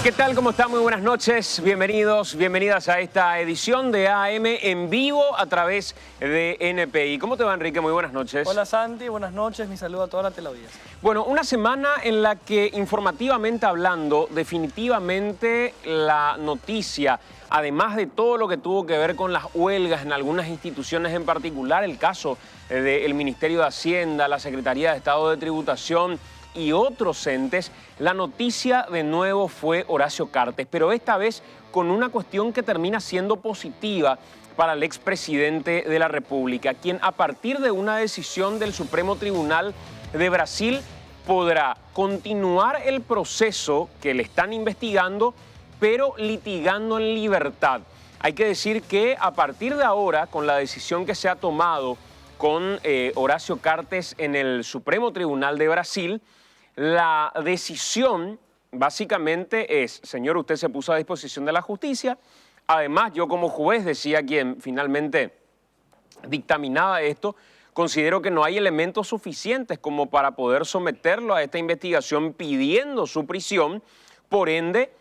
¿Qué tal? ¿Cómo están? Muy buenas noches. Bienvenidos, bienvenidas a esta edición de AM en vivo a través de NPI. ¿Cómo te va, Enrique? Muy buenas noches. Hola, Santi. Buenas noches. Mi saludo a toda la teleaudiencia. Bueno, una semana en la que, informativamente hablando, definitivamente la noticia, además de todo lo que tuvo que ver con las huelgas en algunas instituciones en particular, el caso del Ministerio de Hacienda, la Secretaría de Estado de Tributación y otros entes, la noticia de nuevo fue Horacio Cartes, pero esta vez con una cuestión que termina siendo positiva para el expresidente de la República, quien a partir de una decisión del Supremo Tribunal de Brasil podrá continuar el proceso que le están investigando, pero litigando en libertad. Hay que decir que a partir de ahora, con la decisión que se ha tomado con Horacio Cartes en el Supremo Tribunal de Brasil, la decisión básicamente es, señor, usted se puso a disposición de la justicia. Además, yo como juez, decía quien finalmente dictaminaba esto, considero que no hay elementos suficientes como para poder someterlo a esta investigación pidiendo su prisión. Por ende,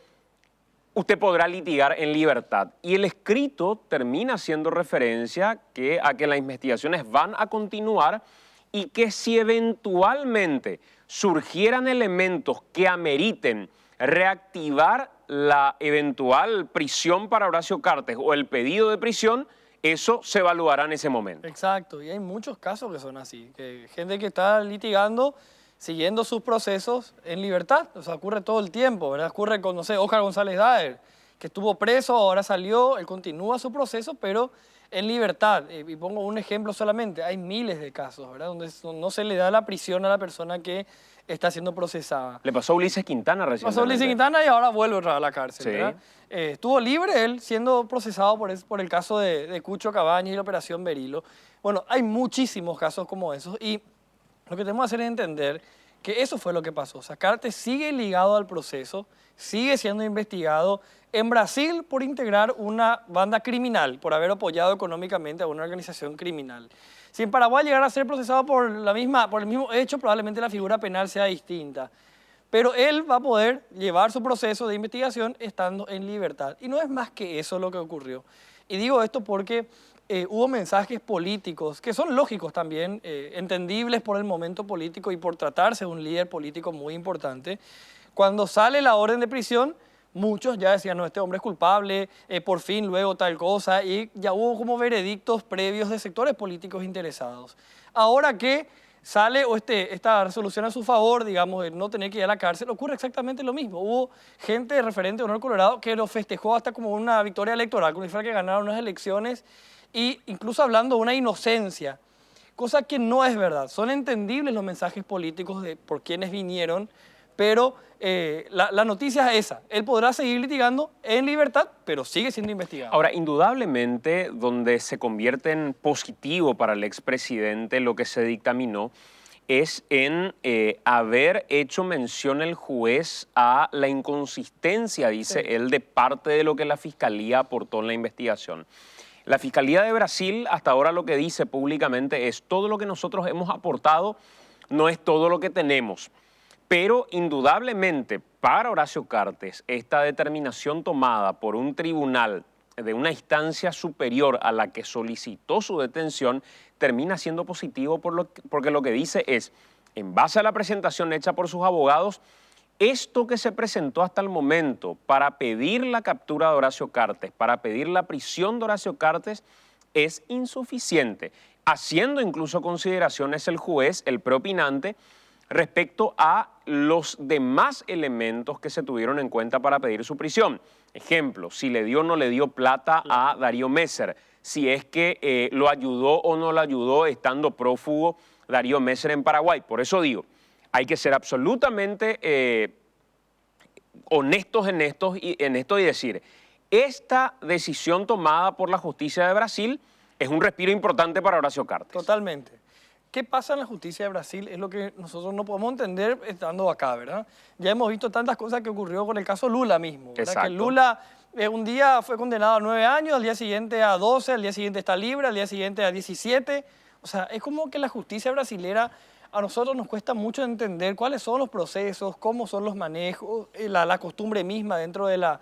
usted podrá litigar en libertad. Y el escrito termina haciendo referencia a que las investigaciones van a continuar y que si eventualmente surgieran elementos que ameriten reactivar la eventual prisión para Horacio Cartes o el pedido de prisión, eso se evaluará en ese momento. Exacto, y hay muchos casos que son así, que gente que está litigando, siguiendo sus procesos en libertad, o sea, ocurre todo el tiempo, ¿verdad? Ocurre con, no sé, Óscar González Daer, que estuvo preso, ahora salió, él continúa su proceso, pero en libertad. Y pongo un ejemplo solamente, hay miles de casos, ¿verdad? Donde no se le da la prisión a la persona que está siendo procesada. Le pasó a Ulises Quintana recientemente. Pasó a Ulises Quintana y ahora vuelve otra vez a la cárcel, sí, ¿verdad? Estuvo libre él siendo procesado por el caso de Cucho Cabañas y la operación Berilo. Bueno, hay muchísimos casos como esos y lo que tenemos que hacer es entender que eso fue lo que pasó. O sea, Cartes sigue ligado al proceso, sigue siendo investigado en Brasil por integrar una banda criminal, por haber apoyado económicamente a una organización criminal. Si en Paraguay llegara a ser procesado por el mismo hecho, probablemente la figura penal sea distinta. Pero él va a poder llevar su proceso de investigación estando en libertad. Y no es más que eso lo que ocurrió. Y digo esto porque hubo mensajes políticos que son lógicos también, entendibles por el momento político y por tratarse de un líder político muy importante. Cuando sale la orden de prisión, muchos ya decían, no, este hombre es culpable, por fin, luego tal cosa, y ya hubo como veredictos previos de sectores políticos interesados. Ahora que sale esta resolución a su favor, digamos, de no tener que ir a la cárcel, ocurre exactamente lo mismo. Hubo gente de Referente Honor Colorado que lo festejó hasta como una victoria electoral, como si fuera que ganaron unas elecciones, e incluso hablando de una inocencia, cosa que no es verdad. Son entendibles los mensajes políticos de por quienes vinieron, pero la noticia es esa. Él podrá seguir litigando en libertad, pero sigue siendo investigado. Ahora, indudablemente, donde se convierte en positivo para el expresidente lo que se dictaminó es en haber hecho mención el juez a la inconsistencia, dice él, de parte de lo que la Fiscalía aportó en la investigación. La Fiscalía de Brasil hasta ahora lo que dice públicamente es todo lo que nosotros hemos aportado no es todo lo que tenemos. Pero indudablemente para Horacio Cartes esta determinación tomada por un tribunal de una instancia superior a la que solicitó su detención termina siendo positivo porque lo que dice es, en base a la presentación hecha por sus abogados, esto que se presentó hasta el momento para pedir la captura de Horacio Cartes, para pedir la prisión de Horacio Cartes, es insuficiente, haciendo incluso consideraciones el juez, el propinante, respecto a los demás elementos que se tuvieron en cuenta para pedir su prisión. Ejemplo, si le dio o no le dio plata a Darío Messer, si es que lo ayudó o no lo ayudó estando prófugo Darío Messer en Paraguay. Por eso digo, hay que ser absolutamente honestos en esto y decir, esta decisión tomada por la justicia de Brasil es un respiro importante para Horacio Cartes. Totalmente. ¿Qué pasa en la justicia de Brasil? Es lo que nosotros no podemos entender estando acá, ¿verdad? Ya hemos visto tantas cosas que ocurrió con el caso Lula mismo, ¿verdad? Exacto. Que Lula un día fue condenado a 9 años, al día siguiente a 12, al día siguiente está libre, al día siguiente a 17. O sea, es como que la justicia brasilera a nosotros nos cuesta mucho entender cuáles son los procesos, cómo son los manejos, la costumbre misma dentro de la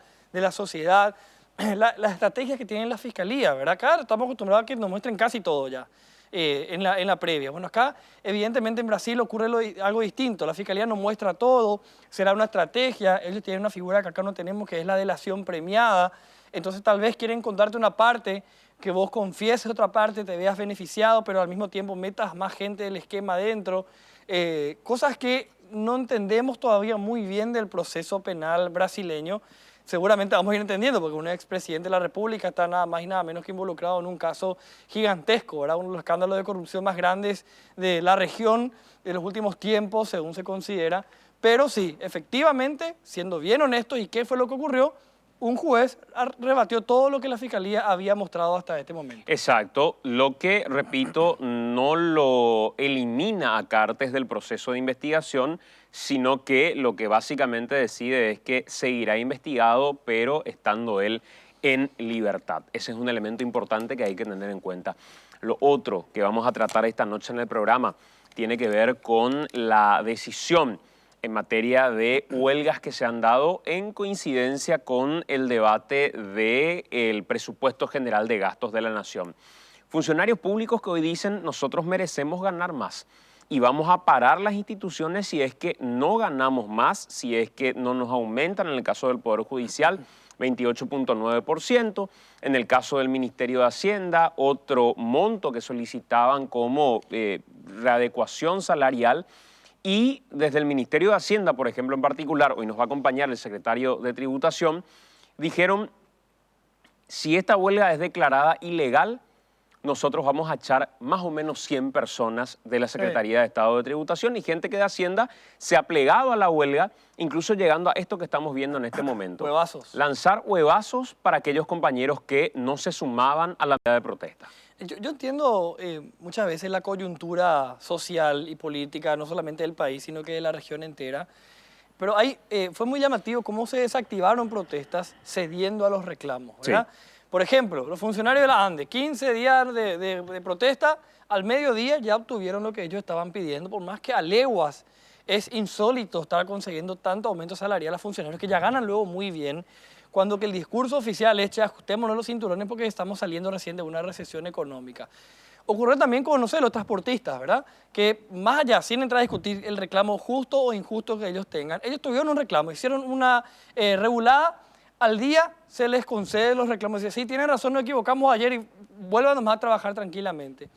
sociedad, las estrategias que tiene la Fiscalía, ¿verdad? Acá estamos acostumbrados a que nos muestren casi todo ya en la previa. Bueno, acá evidentemente en Brasil ocurre algo distinto. La Fiscalía nos muestra todo, será una estrategia. Ellos tienen una figura que acá no tenemos, que es la delación premiada. Entonces tal vez quieren contarte una parte, que vos confieses otra parte, te veas beneficiado, pero al mismo tiempo metas más gente del esquema adentro. Cosas que no entendemos todavía muy bien del proceso penal brasileño. Seguramente vamos a ir entendiendo, porque un expresidente de la República está nada más y nada menos que involucrado en un caso gigantesco, ¿verdad? Uno de los escándalos de corrupción más grandes de la región de los últimos tiempos, según se considera. Pero sí, efectivamente, siendo bien honestos, ¿y qué fue lo que ocurrió? Un juez rebatió todo lo que la Fiscalía había mostrado hasta este momento. Exacto, lo que, repito, no lo elimina a Cartes del proceso de investigación, sino que lo que básicamente decide es que seguirá investigado, pero estando él en libertad. Ese es un elemento importante que hay que tener en cuenta. Lo otro que vamos a tratar esta noche en el programa tiene que ver con la decisión en materia de huelgas que se han dado en coincidencia con el debate del presupuesto general de gastos de la Nación. Funcionarios públicos que hoy dicen nosotros merecemos ganar más y vamos a parar las instituciones si es que no ganamos más, si es que no nos aumentan, en el caso del Poder Judicial, 28.9%, en el caso del Ministerio de Hacienda, otro monto que solicitaban como readecuación salarial. Y desde el Ministerio de Hacienda, por ejemplo, en particular, hoy nos va a acompañar el secretario de Tributación, dijeron, si esta huelga es declarada ilegal, nosotros vamos a echar más o menos 100 personas de la Secretaría de Estado de Tributación y gente que de Hacienda se ha plegado a la huelga, incluso llegando a esto que estamos viendo en este momento. Huevazos. Lanzar huevazos para aquellos compañeros que no se sumaban a la medida de protesta. Yo entiendo muchas veces la coyuntura social y política, no solamente del país, sino que de la región entera. Pero fue muy llamativo cómo se desactivaron protestas cediendo a los reclamos, ¿verdad? Sí. Por ejemplo, los funcionarios de la ANDE, 15 días de protesta, al mediodía ya obtuvieron lo que ellos estaban pidiendo, por más que a leguas es insólito estar consiguiendo tanto aumento salarial a funcionarios que ya ganan luego muy bien, cuando que el discurso oficial es, ajustémonos los cinturones porque estamos saliendo recién de una recesión económica. Ocurrió también con, no sé, los transportistas, ¿verdad? Que más allá, sin entrar a discutir el reclamo justo o injusto que ellos tengan, ellos tuvieron un reclamo, hicieron una regulada, al día se les concede los reclamos. Dicen, sí, tienen razón, nos equivocamos ayer y vuelvan nomás a trabajar tranquilamente.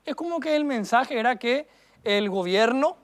Es como que el mensaje era que el gobierno,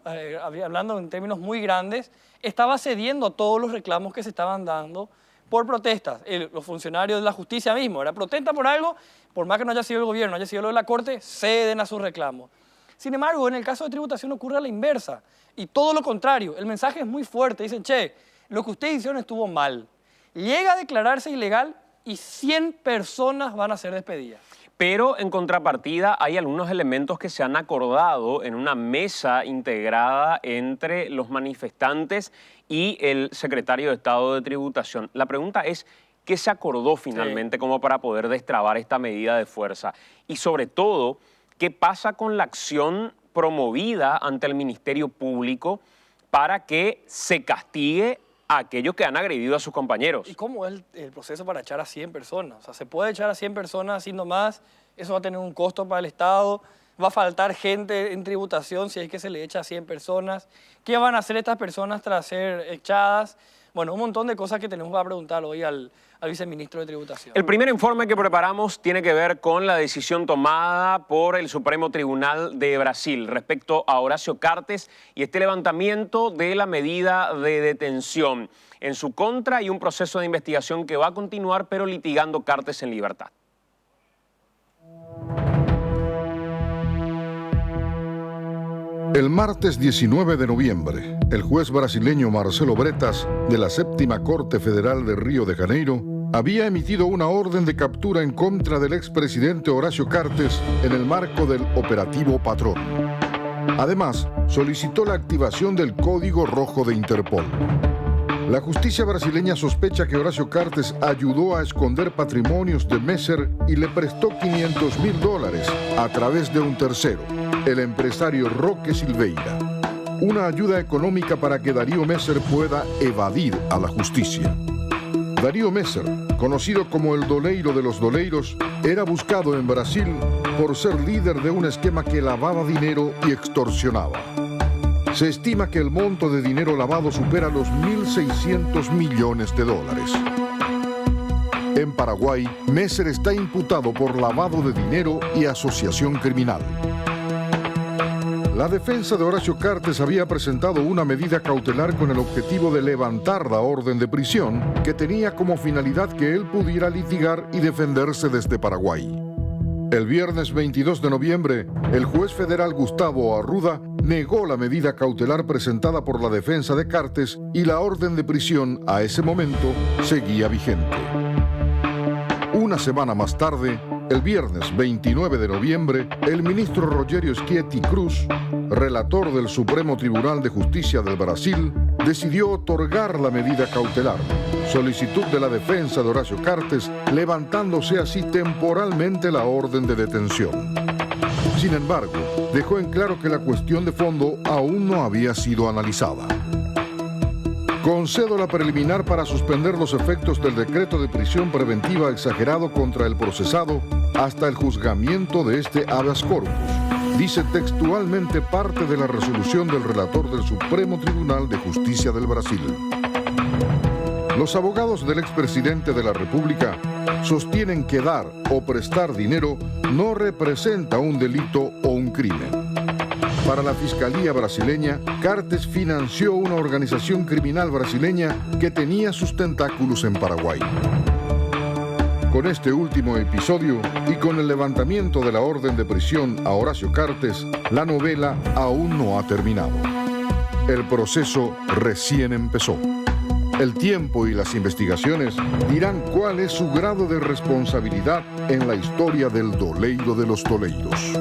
hablando en términos muy grandes, estaba cediendo a todos los reclamos que se estaban dando por protestas. Los funcionarios de la justicia mismo, era protesta por algo, por más que no haya sido el gobierno, no haya sido lo de la corte, ceden a sus reclamos. Sin embargo, en el caso de tributación ocurre a la inversa. Y todo lo contrario, el mensaje es muy fuerte. Dicen, che, lo que ustedes hicieron estuvo mal. Llega a declararse ilegal y 100 personas van a ser despedidas. Pero en contrapartida hay algunos elementos que se han acordado en una mesa integrada entre los manifestantes y el secretario de Estado de Tributación. La pregunta es, ¿qué se acordó finalmente como para poder destrabar esta medida de fuerza? Y sobre todo, ¿qué pasa con la acción promovida ante el Ministerio Público para que se castigue a aquellos que han agredido a sus compañeros? ¿Y cómo es el proceso para echar a 100 personas? O sea, ¿se puede echar a 100 personas así nomás? Eso va a tener un costo para el Estado. Va a faltar gente en tributación si es que se le echa a 100 personas. ¿Qué van a hacer estas personas tras ser echadas? Bueno, un montón de cosas que tenemos para preguntar hoy al viceministro de Tributación. El primer informe que preparamos tiene que ver con la decisión tomada por el Supremo Tribunal de Brasil respecto a Horacio Cartes y este levantamiento de la medida de detención en su contra y un proceso de investigación que va a continuar, pero litigando Cartes en libertad. El martes 19 de noviembre, el juez brasileño Marcelo Bretas, de la Séptima Corte Federal de Río de Janeiro, había emitido una orden de captura en contra del expresidente Horacio Cartes en el marco del Operativo Patrón. Además, solicitó la activación del Código Rojo de Interpol. La justicia brasileña sospecha que Horacio Cartes ayudó a esconder patrimonios de Messer y le prestó $500.000 a través de un tercero, el empresario Roque Silveira. una ayuda económica para que Darío Messer pueda evadir a la justicia. Darío Messer, conocido como el doleiro de los doleiros, era buscado en Brasil por ser líder de un esquema que lavaba dinero y extorsionaba. Se estima que el monto de dinero lavado supera los 1.600 millones de dólares. En Paraguay, Messer está imputado por lavado de dinero y asociación criminal. La defensa de Horacio Cartes había presentado una medida cautelar con el objetivo de levantar la orden de prisión que tenía como finalidad que él pudiera litigar y defenderse desde Paraguay. El viernes 22 de noviembre, el juez federal Gustavo Arruda negó la medida cautelar presentada por la defensa de Cartes y la orden de prisión a ese momento seguía vigente. Una semana más tarde, el viernes 29 de noviembre, el ministro Rogério Schietti Cruz, relator del Supremo Tribunal de Justicia del Brasil, decidió otorgar la medida cautelar, solicitud de la defensa de Horacio Cartes, levantándose así temporalmente la orden de detención. Sin embargo, dejó en claro que la cuestión de fondo aún no había sido analizada. Concedo la preliminar para suspender los efectos del decreto de prisión preventiva exagerado contra el procesado hasta el juzgamiento de este habeas corpus, dice textualmente parte de la resolución del relator del Supremo Tribunal de Justicia del Brasil. Los abogados del expresidente de la República sostienen que dar o prestar dinero no representa un delito o un crimen. Para la Fiscalía brasileña, Cartes financió una organización criminal brasileña que tenía sus tentáculos en Paraguay. Con este último episodio y con el levantamiento de la orden de prisión a Horacio Cartes, la novela aún no ha terminado. El proceso recién empezó. El tiempo y las investigaciones dirán cuál es su grado de responsabilidad en la historia del doleiro de los doleiros.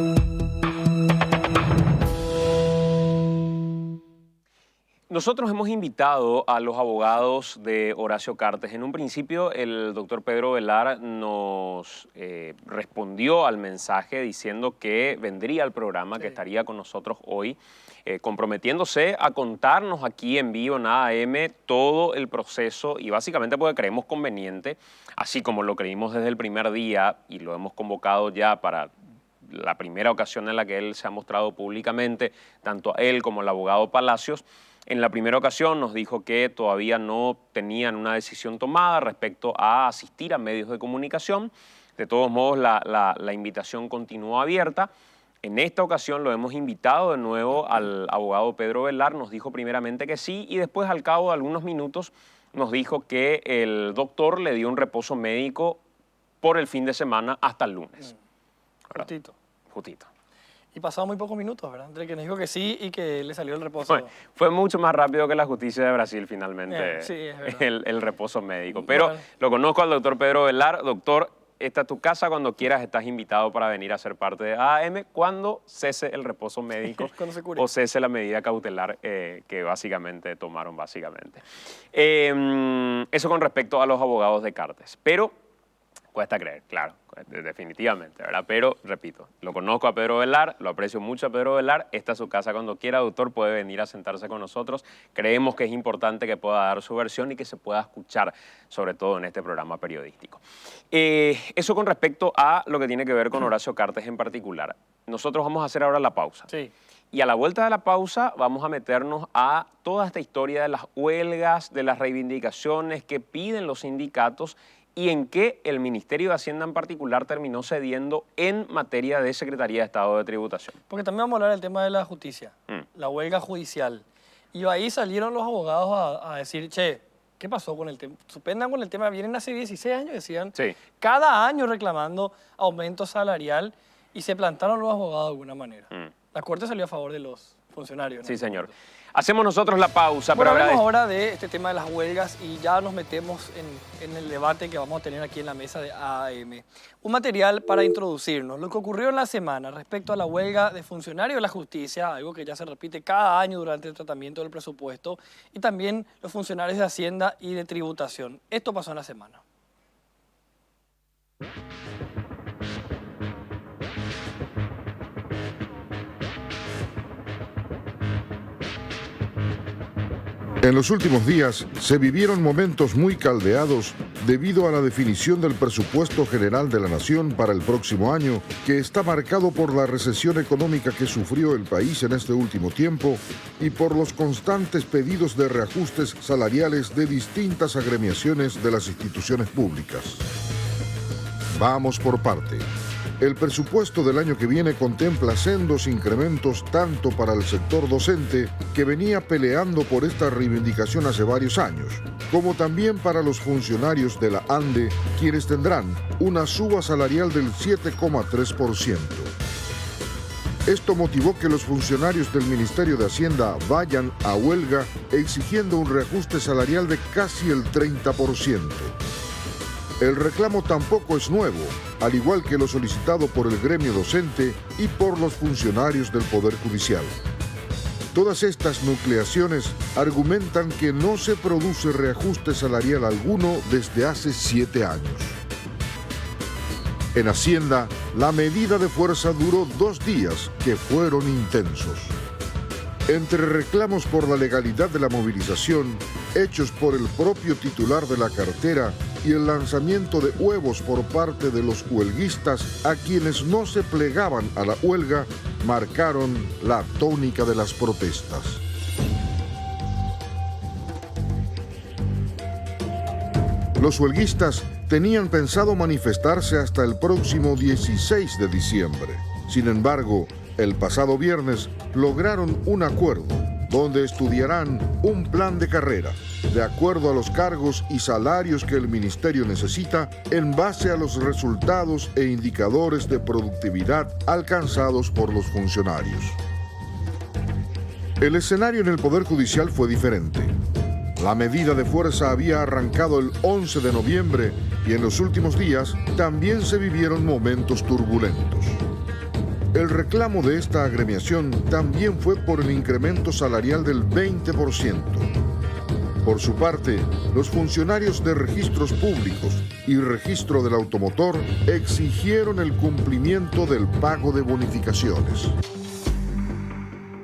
Nosotros hemos invitado a los abogados de Horacio Cartes. En un principio, el doctor Pedro Velar nos respondió al mensaje diciendo que vendría al programa, que estaría con nosotros hoy, comprometiéndose a contarnos aquí en vivo en AM todo el proceso y básicamente porque creemos conveniente, así como lo creímos desde el primer día y lo hemos convocado ya para la primera ocasión en la que él se ha mostrado públicamente, tanto a él como al abogado Palacios. En la primera ocasión nos dijo que todavía no tenían una decisión tomada respecto a asistir a medios de comunicación. De todos modos, la invitación continúa abierta. En esta ocasión lo hemos invitado de nuevo al abogado Pedro Velar. Nos dijo primeramente que sí y después, al cabo de algunos minutos, nos dijo que el doctor le dio un reposo médico por el fin de semana hasta el lunes. Justito. Justito. Y pasaron muy pocos minutos, ¿verdad? Entre que nos dijo que sí y que le salió el reposo. Bueno, fue mucho más rápido que la justicia de Brasil finalmente, sí, es verdad. el reposo médico. Pero Bueno. lo conozco al doctor Pedro Velar. Doctor, esta es tu casa, cuando quieras estás invitado para venir a ser parte de AM cuando cese el reposo médico Cuando se cure. o cese la medida cautelar que básicamente tomaron. Eso con respecto a los abogados de Cartes. Pero cuesta creer, claro, definitivamente, ¿verdad? Pero, repito, lo conozco a Pedro Velar, lo aprecio mucho a Pedro Velar, esta es su casa cuando quiera, doctor, puede venir a sentarse con nosotros. Creemos que es importante que pueda dar su versión y que se pueda escuchar, sobre todo en este programa periodístico. Eso con respecto a lo que tiene que ver con Horacio Cartes en particular. Nosotros vamos a hacer ahora la pausa. Sí. Y a la vuelta de la pausa vamos a meternos a toda esta historia de las huelgas, de las reivindicaciones que piden los sindicatos y en qué el Ministerio de Hacienda en particular terminó cediendo en materia de Secretaría de Estado de Tributación. Porque también vamos a hablar del tema de la justicia, la huelga judicial. Y ahí salieron los abogados a decir, che, ¿qué pasó con el tema? Suspendan con el tema, vienen hace 16 años, decían, Sí. cada año reclamando aumento salarial y se plantaron los abogados de alguna manera. La Corte salió a favor de los funcionarios. Sí, señor. Hacemos nosotros la pausa. Bueno, pero hablemos ahora de este tema de las huelgas y ya nos metemos en el debate que vamos a tener aquí en la mesa de AM. Un material para introducirnos. Lo que ocurrió en la semana respecto a la huelga de funcionarios de la justicia, algo que ya se repite cada año durante el tratamiento del presupuesto, y también los funcionarios de Hacienda y de Tributación. Esto pasó en la semana. En los últimos días se vivieron momentos muy caldeados debido a la definición del presupuesto general de la Nación para el próximo año, que está marcado por la recesión económica que sufrió el país en este último tiempo y por los constantes pedidos de reajustes salariales de distintas agremiaciones de las instituciones públicas. Vamos por parte. El presupuesto del año que viene contempla sendos incrementos tanto para el sector docente, que venía peleando por esta reivindicación hace varios años, como también para los funcionarios de la ANDE, quienes tendrán una suba salarial del 7,3%. Esto motivó que los funcionarios del Ministerio de Hacienda vayan a huelga exigiendo un reajuste salarial de casi el 30%. El reclamo tampoco es nuevo, al igual que lo solicitado por el gremio docente y por los funcionarios del Poder Judicial. Todas estas nucleaciones argumentan que no se produce reajuste salarial alguno desde hace 7 años. En Hacienda, la medida de fuerza duró 2 días que fueron intensos. Entre reclamos por la legalidad de la movilización, hechos por el propio titular de la cartera, y el lanzamiento de huevos por parte de los huelguistas, a quienes no se plegaban a la huelga, marcaron la tónica de las protestas. Los huelguistas tenían pensado manifestarse hasta el próximo 16 de diciembre. Sin embargo, el pasado viernes lograron un acuerdo donde estudiarán un plan de carrera, de acuerdo a los cargos y salarios que el ministerio necesita, en base a los resultados e indicadores de productividad alcanzados por los funcionarios. El escenario en el Poder Judicial fue diferente. La medida de fuerza había arrancado el 11 de noviembre y en los últimos días también se vivieron momentos turbulentos. El reclamo de esta agremiación también fue por el incremento salarial del 20%. Por su parte, los funcionarios de registros públicos y registro del automotor exigieron el cumplimiento del pago de bonificaciones.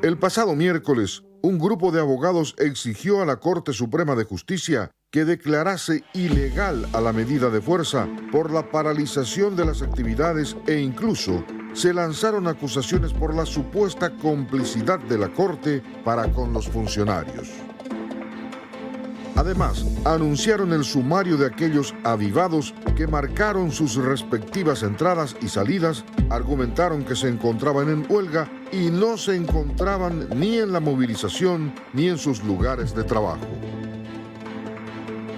El pasado miércoles, un grupo de abogados exigió a la Corte Suprema de Justicia que declarase ilegal a la medida de fuerza por la paralización de las actividades e incluso se lanzaron acusaciones por la supuesta complicidad de la Corte para con los funcionarios. Además, anunciaron el sumario de aquellos avivados que marcaron sus respectivas entradas y salidas, argumentaron que se encontraban en huelga y no se encontraban ni en la movilización ni en sus lugares de trabajo.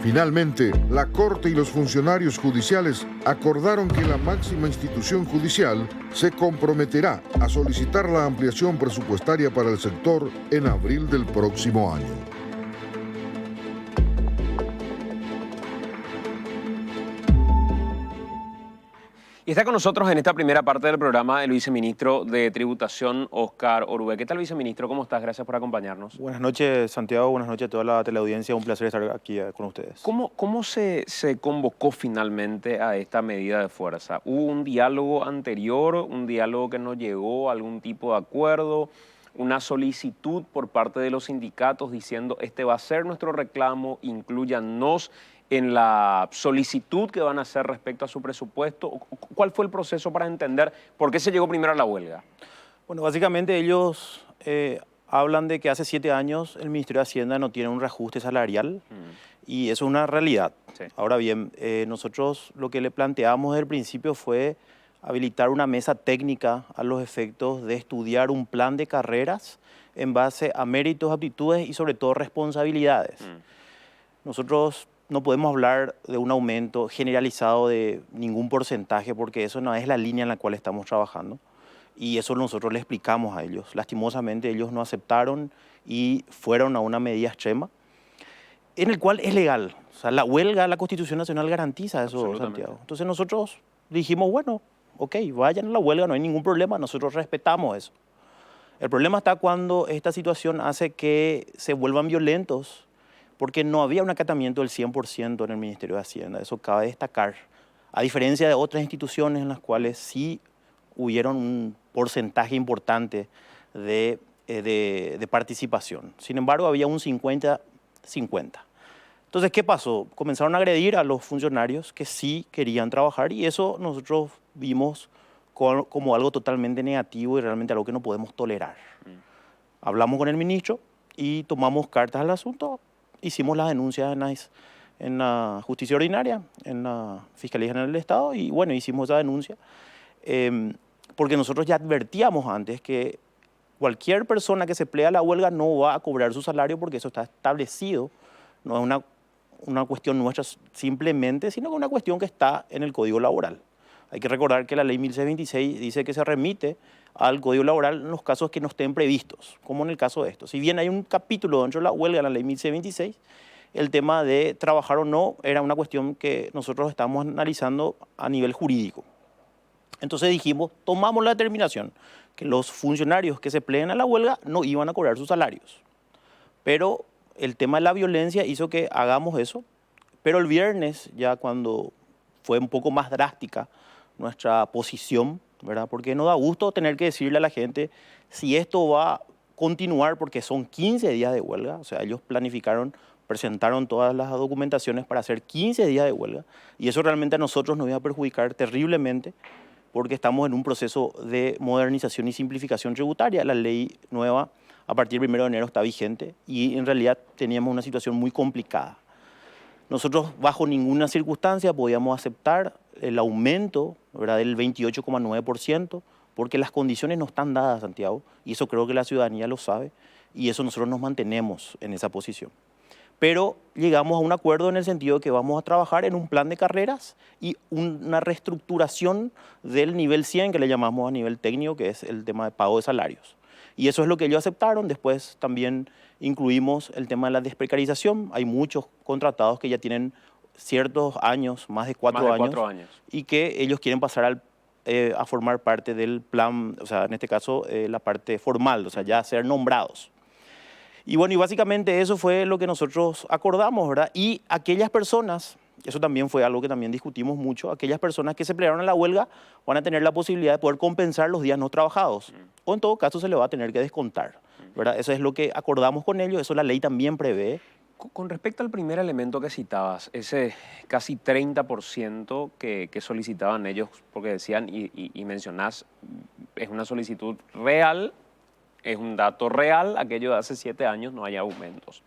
Finalmente, la Corte y los funcionarios judiciales acordaron que la máxima institución judicial se comprometerá a solicitar la ampliación presupuestaria para el sector en abril del próximo año. Y está con nosotros en esta primera parte del programa el viceministro de Tributación, Óscar Orué. ¿Qué tal, viceministro? ¿Cómo estás? Gracias por acompañarnos. Buenas noches, Santiago. Buenas noches a toda la teleaudiencia. Un placer estar aquí con ustedes. ¿Cómo se convocó finalmente a esta medida de fuerza? ¿Hubo un diálogo anterior, un diálogo que no llegó a algún tipo de acuerdo, una solicitud por parte de los sindicatos diciendo este va a ser nuestro reclamo, inclúyanos en la solicitud que van a hacer respecto a su presupuesto? ¿Cuál fue el proceso para entender por qué se llegó primero a la huelga? Bueno, básicamente ellos hablan de que hace 7 años el Ministerio de Hacienda no tiene un reajuste salarial y eso es una realidad. Sí. Ahora bien, nosotros lo que le planteamos desde el principio fue habilitar una mesa técnica a los efectos de estudiar un plan de carreras en base a méritos, aptitudes y sobre todo responsabilidades. Nosotros no podemos hablar de un aumento generalizado de ningún porcentaje porque eso no es la línea en la cual estamos trabajando y eso nosotros le explicamos a ellos. Lastimosamente ellos no aceptaron y fueron a una medida extrema en el cual es legal. O sea, la huelga, la Constitución Nacional garantiza eso, Santiago. Entonces nosotros dijimos, bueno, ok, vayan a la huelga, no hay ningún problema, nosotros respetamos eso. El problema está cuando esta situación hace que se vuelvan violentos porque no había un acatamiento del 100% en el Ministerio de Hacienda. Eso cabe destacar. A diferencia de otras instituciones en las cuales sí hubieron un porcentaje importante de participación. Sin embargo, había un 50 50. Entonces, ¿qué pasó? Comenzaron a agredir a los funcionarios que sí querían trabajar y eso nosotros vimos como algo totalmente negativo y realmente algo que no podemos tolerar. Hablamos con el ministro y tomamos cartas al asunto, hicimos las denuncias en la justicia ordinaria, en la Fiscalía General del Estado y bueno, hicimos esa denuncia porque nosotros ya advertíamos antes que cualquier persona que se plegue a la huelga no va a cobrar su salario porque eso está establecido, no es una cuestión nuestra simplemente, sino que una cuestión que está en el Código Laboral. Hay que recordar que la ley 1626 dice que se remite al Código Laboral en los casos que no estén previstos, como en el caso de esto. Si bien hay un capítulo dentro de la huelga en la ley 1626, el tema de trabajar o no era una cuestión que nosotros estamos analizando a nivel jurídico. Entonces dijimos, tomamos la determinación que los funcionarios que se pleguen a la huelga no iban a cobrar sus salarios. Pero el tema de la violencia hizo que hagamos eso. Pero el viernes, ya cuando fue un poco más drástica nuestra posición, ¿verdad? Porque no da gusto tener que decirle a la gente si esto va a continuar, porque son 15 días de huelga. O sea, ellos planificaron, presentaron todas las documentaciones para hacer 15 días de huelga. Y eso realmente a nosotros nos iba a perjudicar terriblemente, porque estamos en un proceso de modernización y simplificación tributaria. La ley nueva a partir del 1 de enero está vigente y en realidad teníamos una situación muy complicada. Nosotros bajo ninguna circunstancia podíamos aceptar el aumento, ¿verdad?, del 28,9%, porque las condiciones no están dadas, Santiago, y eso creo que la ciudadanía lo sabe, y eso nosotros nos mantenemos en esa posición. Pero llegamos a un acuerdo en el sentido de que vamos a trabajar en un plan de carreras y una reestructuración del nivel 100, que le llamamos a nivel técnico, que es el tema de pago de salarios. Y eso es lo que ellos aceptaron. Después también incluimos el tema de la desprecarización. Hay muchos contratados que ya tienen ciertos años, más de 4 años, y que ellos quieren pasar a formar parte del plan, o sea, en este caso, la parte formal, o sea, ya ser nombrados. Y bueno, y básicamente eso fue lo que nosotros acordamos, ¿verdad? Y aquellas personas, eso también fue algo que también discutimos mucho, aquellas personas que se plegaron a la huelga van a tener la posibilidad de poder compensar los días no trabajados. O en todo caso se le va a tener que descontar, ¿verdad? Eso es lo que acordamos con ellos, eso la ley también prevé. Con respecto al primer elemento que citabas, ese casi 30% que solicitaban ellos, porque decían y mencionás, es una solicitud real, es un dato real, aquello de hace 7 años no hay aumentos,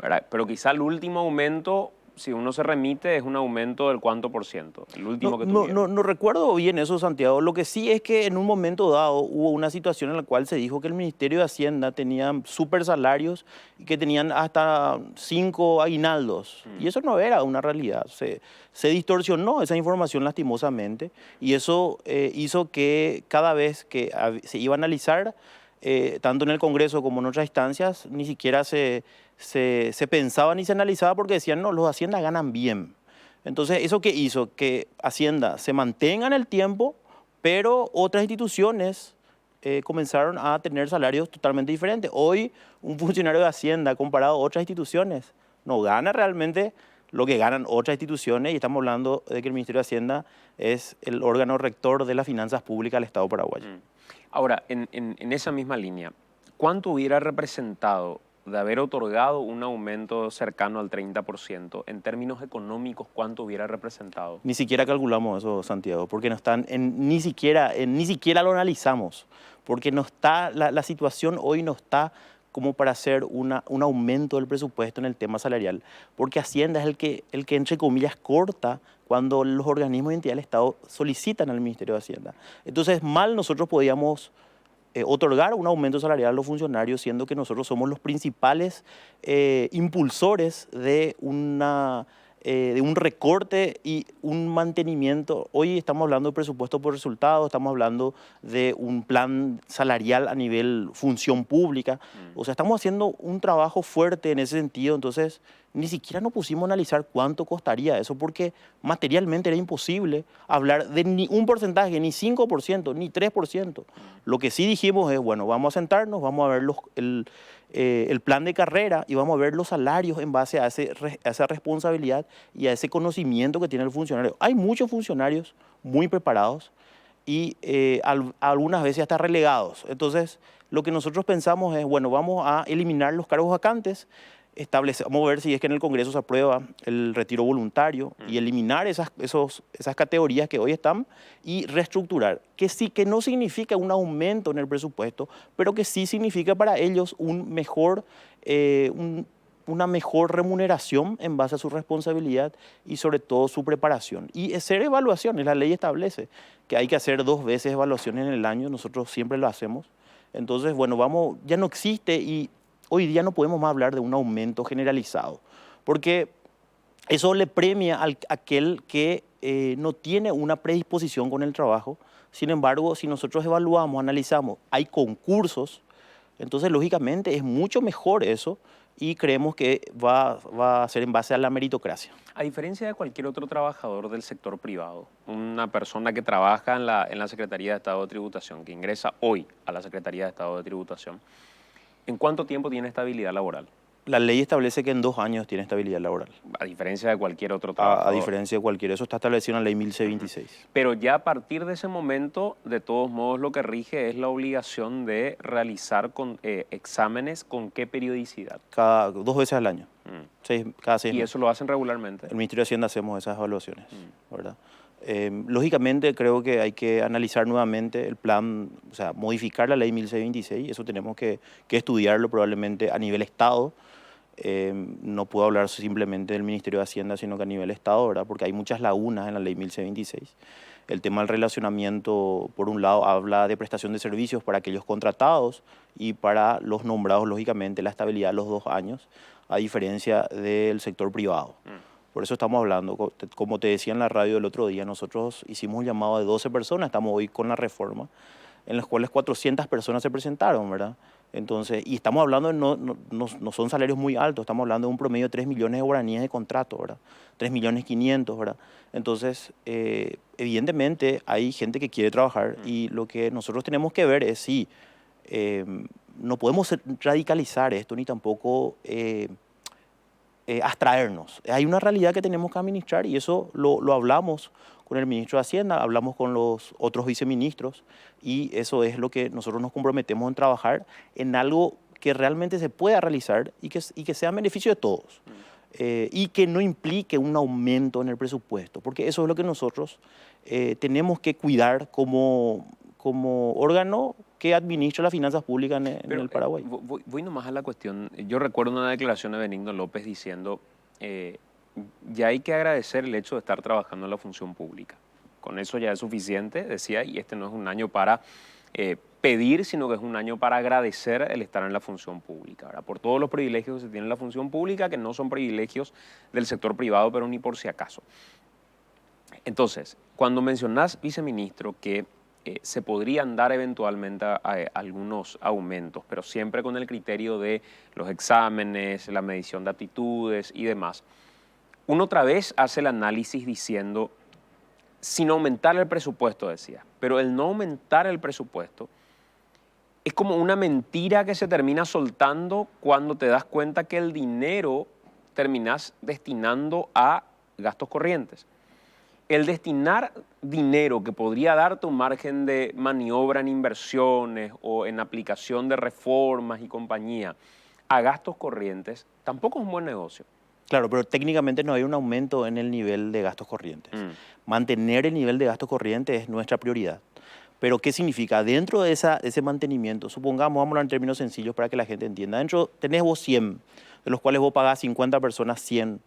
¿verdad? Pero quizá el último aumento, si uno se remite, es un aumento del ¿cuánto por ciento? El último que tuvieron. No recuerdo bien eso, Santiago. Lo que sí es que en un momento dado hubo una situación en la cual se dijo que el Ministerio de Hacienda tenía super salarios y que tenían hasta 5 aguinaldos. Y eso no era una realidad. Se distorsionó esa información lastimosamente y eso hizo que cada vez que se iba a analizar, tanto en el Congreso como en otras instancias, ni siquiera se pensaba ni se analizaba porque decían, no, los Hacienda ganan bien. Entonces, ¿eso qué hizo? Que Hacienda se mantenga en el tiempo, pero otras instituciones comenzaron a tener salarios totalmente diferentes. Hoy, un funcionario de Hacienda comparado a otras instituciones no gana realmente lo que ganan otras instituciones y estamos hablando de que el Ministerio de Hacienda es el órgano rector de las finanzas públicas del Estado paraguayo. Ahora, en esa misma línea, ¿cuánto hubiera representado de haber otorgado un aumento cercano al 30%, en términos económicos, cuánto hubiera representado? Ni siquiera calculamos eso, Santiago, porque no están ni siquiera lo analizamos, porque no está, la situación hoy no está como para hacer un aumento del presupuesto en el tema salarial, porque Hacienda es el que entre comillas corta cuando los organismos y entidades del Estado solicitan al Ministerio de Hacienda. Entonces, mal nosotros podíamos otorgar un aumento salarial a los funcionarios, siendo que nosotros somos los principales impulsores de un recorte y un mantenimiento. Hoy estamos hablando de presupuesto por resultados, estamos hablando de un plan salarial a nivel función pública. O sea, estamos haciendo un trabajo fuerte en ese sentido, entonces ni siquiera nos pusimos a analizar cuánto costaría eso, porque materialmente era imposible hablar de ni un porcentaje, ni 5%, ni 3%. Lo que sí dijimos es, bueno, vamos a sentarnos, vamos a ver el plan de carrera y vamos a ver los salarios en base a esa responsabilidad y a ese conocimiento que tiene el funcionario. Hay muchos funcionarios muy preparados y algunas veces hasta relegados. Entonces, lo que nosotros pensamos es, bueno, vamos a eliminar los cargos vacantes vamos a ver si es que en el Congreso se aprueba el retiro voluntario y eliminar esas categorías que hoy están y reestructurar, que sí, que no significa un aumento en el presupuesto, pero que sí significa para ellos una mejor remuneración en base a su responsabilidad y sobre todo su preparación. Y hacer evaluaciones, la ley establece que hay que hacer 2 veces evaluaciones en el año, nosotros siempre lo hacemos. Entonces, bueno, ya no existe y hoy día no podemos más hablar de un aumento generalizado, porque eso le premia a aquel que no tiene una predisposición con el trabajo. Sin embargo, si nosotros evaluamos, analizamos, hay concursos, entonces lógicamente es mucho mejor eso y creemos que va a ser en base a la meritocracia. A diferencia de cualquier otro trabajador del sector privado, una persona que trabaja en la Secretaría de Estado de Tributación, que ingresa hoy a la Secretaría de Estado de Tributación, ¿en cuánto tiempo tiene estabilidad laboral? La ley establece que en 2 años tiene estabilidad laboral. A diferencia de cualquier otro trabajador. A diferencia de cualquier, eso está establecido en la ley 1026. Pero ya a partir de ese momento, de todos modos, lo que rige es la obligación de realizar exámenes con qué periodicidad. 2 veces al año. Cada 6 ¿Y meses. eso lo hacen regularmente? El Ministerio de Hacienda hacemos esas evaluaciones, ¿verdad? Lógicamente creo que hay que analizar nuevamente el plan, o sea, modificar la ley 1626, eso tenemos que estudiarlo probablemente a nivel Estado. No puedo hablar simplemente del Ministerio de Hacienda, sino que a nivel Estado, ¿verdad? Porque hay muchas lagunas en la ley 1126. El tema del relacionamiento, por un lado, habla de prestación de servicios para aquellos contratados y para los nombrados, lógicamente, la estabilidad de los 2 años, a diferencia del sector privado. Por eso estamos hablando, como te decía en la radio el otro día, nosotros hicimos un llamado de 12 personas, estamos hoy con la reforma, en las cuales 400 personas se presentaron, ¿verdad? Entonces, y estamos hablando, no son salarios muy altos, estamos hablando de un promedio de 3 millones de guaraníes de contrato, ¿verdad? 3.500.000, ¿verdad? Entonces, evidentemente hay gente que quiere trabajar y lo que nosotros tenemos que ver es si no podemos radicalizar esto ni tampoco abstraernos. Hay una realidad que tenemos que administrar y eso lo hablamos con el ministro de Hacienda, hablamos con los otros viceministros y eso es lo que nosotros nos comprometemos en trabajar en algo que realmente se pueda realizar y que sea en beneficio de todos y que no implique un aumento en el presupuesto, porque eso es lo que nosotros tenemos que cuidar como órgano que administra las finanzas públicas en el Paraguay. Voy nomás a la cuestión. Yo recuerdo una declaración de Benigno López diciendo ya hay que agradecer el hecho de estar trabajando en la función pública. Con eso ya es suficiente, decía, y este no es un año para pedir, sino que es un año para agradecer el estar en la función pública, ¿verdad? Por todos los privilegios que se tienen en la función pública, que no son privilegios del sector privado, pero ni por si acaso. Entonces, cuando mencionás, viceministro, que se podrían dar eventualmente algunos aumentos, pero siempre con el criterio de los exámenes, la medición de aptitudes y demás. Uno otra vez hace el análisis diciendo, sin aumentar el presupuesto, decía, pero el no aumentar el presupuesto es como una mentira que se termina soltando cuando te das cuenta que el dinero terminas destinando a gastos corrientes. El destinar dinero que podría darte un margen de maniobra en inversiones o en aplicación de reformas y compañía a gastos corrientes tampoco es un buen negocio. Claro, pero técnicamente no hay un aumento en el nivel de gastos corrientes. Mantener el nivel de gastos corrientes es nuestra prioridad. Pero ¿qué significa? Dentro de ese mantenimiento, supongamos, vamos a hablar en términos sencillos para que la gente entienda, dentro tenés vos 100, de los cuales vos pagás 50 personas 100.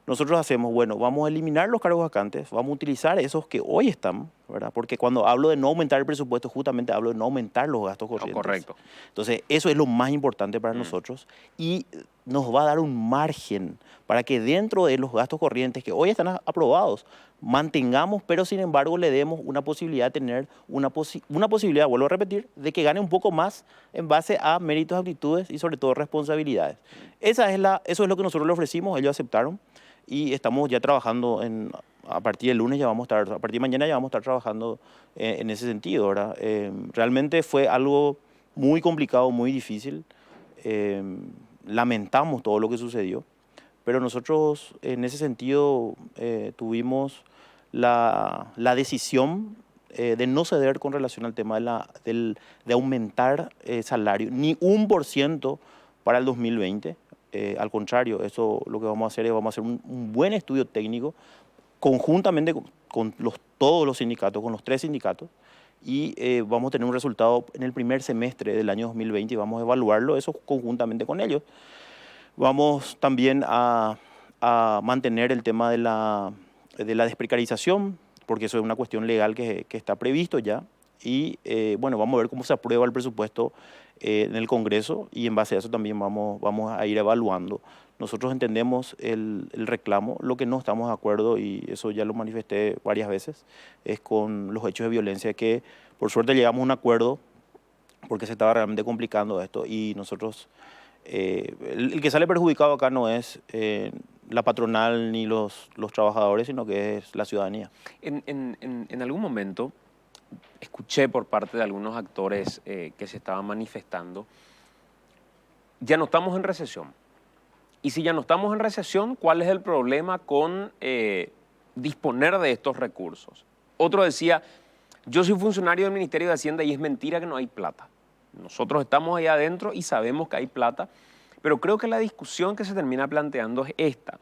Nosotros hacemos, bueno, vamos a eliminar los cargos vacantes, vamos a utilizar esos que hoy están, ¿verdad? Porque cuando hablo de no aumentar el presupuesto, justamente hablo de no aumentar los gastos corrientes. Correcto. Entonces, eso es lo más importante para nosotros y nos va a dar un margen para que dentro de los gastos corrientes que hoy están aprobados, mantengamos, pero sin embargo le demos una posibilidad de tener una posibilidad, vuelvo a repetir, de que gane un poco más en base a méritos, aptitudes y sobre todo responsabilidades. Eso es lo que nosotros le ofrecimos, ellos aceptaron. Y estamos ya trabajando a partir del lunes, a partir de mañana ya vamos a estar trabajando en ese sentido, ¿verdad? Realmente fue algo muy complicado, muy difícil. Lamentamos todo lo que sucedió, pero nosotros en ese sentido tuvimos la decisión de no ceder con relación al tema de aumentar salario, ni 1% para el 2020. Al contrario, eso lo que vamos a hacer es vamos a hacer un buen estudio técnico conjuntamente con todos los sindicatos, con los 3 sindicatos, y vamos a tener un resultado en el primer semestre del año 2020 y vamos a evaluarlo eso conjuntamente con ellos. Vamos también a mantener el tema de la desprecarización, porque eso es una cuestión legal que está previsto ya. Y bueno, vamos a ver cómo se aprueba el presupuesto en el Congreso y en base a eso también vamos a ir evaluando. Nosotros entendemos el reclamo, lo que no estamos de acuerdo, y eso ya lo manifesté varias veces, es con los hechos de violencia que por suerte llegamos a un acuerdo porque se estaba realmente complicando esto y nosotros, el que sale perjudicado acá no es la patronal ni los trabajadores, sino que es la ciudadanía. En algún momento escuché por parte de algunos actores que se estaban manifestando, ya no estamos en recesión. Y si ya no estamos en recesión, ¿cuál es el problema con disponer de estos recursos? Otro decía, yo soy funcionario del Ministerio de Hacienda y es mentira que no hay plata. Nosotros estamos allá adentro y sabemos que hay plata, pero creo que la discusión que se termina planteando es esta.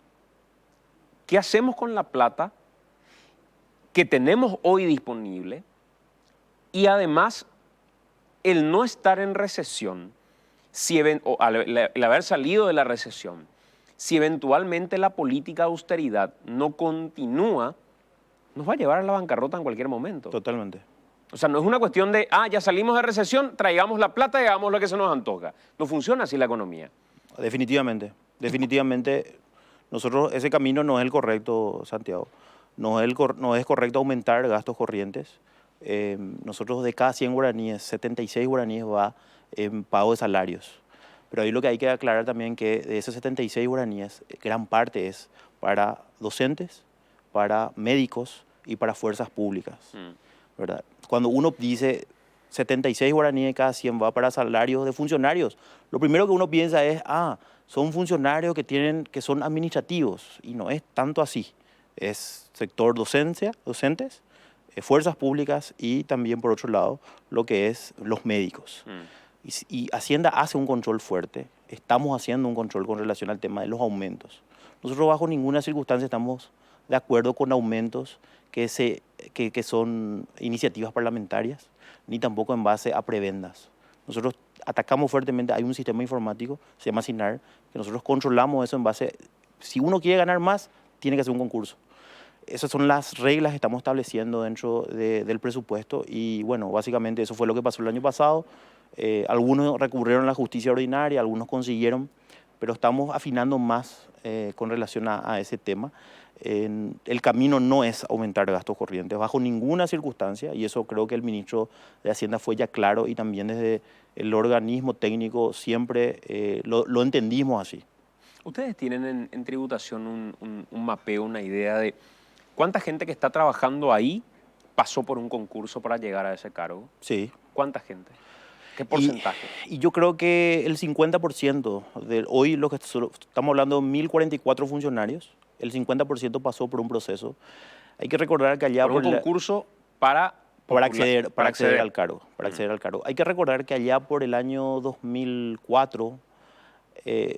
¿Qué hacemos con la plata que tenemos hoy disponible? Y además, el no estar en recesión, o el haber salido de la recesión, si eventualmente la política de austeridad no continúa, nos va a llevar a la bancarrota en cualquier momento. Totalmente. O sea, no es una cuestión de, ya salimos de recesión, traigamos la plata y hagamos lo que se nos antoja. No funciona así la economía. Definitivamente, definitivamente. Nosotros, ese camino no es el correcto, Santiago. No es correcto aumentar gastos corrientes. Nosotros de cada 100 guaraníes, 76 guaraníes va en pago de salarios. Pero ahí lo que hay que aclarar también que de esos 76 guaraníes, gran parte es para docentes, para médicos y para fuerzas públicas. ¿Verdad? Cuando uno dice 76 guaraníes de cada 100 va para salarios de funcionarios, lo primero que uno piensa es, son funcionarios que son administrativos, y no es tanto así. Es sector docentes, fuerzas públicas y también, por otro lado, lo que es los médicos. Y Hacienda hace un control fuerte. Estamos haciendo un control con relación al tema de los aumentos. Nosotros bajo ninguna circunstancia estamos de acuerdo con aumentos que son iniciativas parlamentarias, ni tampoco en base a prebendas. Nosotros atacamos fuertemente, hay un sistema informático, se llama SINAR, que nosotros controlamos eso en base, si uno quiere ganar más, tiene que hacer un concurso. Esas son las reglas que estamos estableciendo dentro del presupuesto y bueno, básicamente eso fue lo que pasó el año pasado. Algunos recurrieron a la justicia ordinaria, algunos consiguieron, pero estamos afinando más con relación a ese tema. El camino no es aumentar gastos corrientes bajo ninguna circunstancia y eso creo que el ministro de Hacienda fue ya claro y también desde el organismo técnico siempre lo entendimos así. ¿Ustedes tienen en tributación un mapeo, una idea de cuánta gente que está trabajando ahí pasó por un concurso para llegar a ese cargo? Sí. ¿Cuánta gente? ¿Qué porcentaje? Y yo creo que el 50% de hoy, lo que estamos hablando de 1.044 funcionarios, el 50% pasó por un proceso. Hay que recordar que allá... Por un concurso para acceder al cargo. Hay que recordar que allá por el año 2004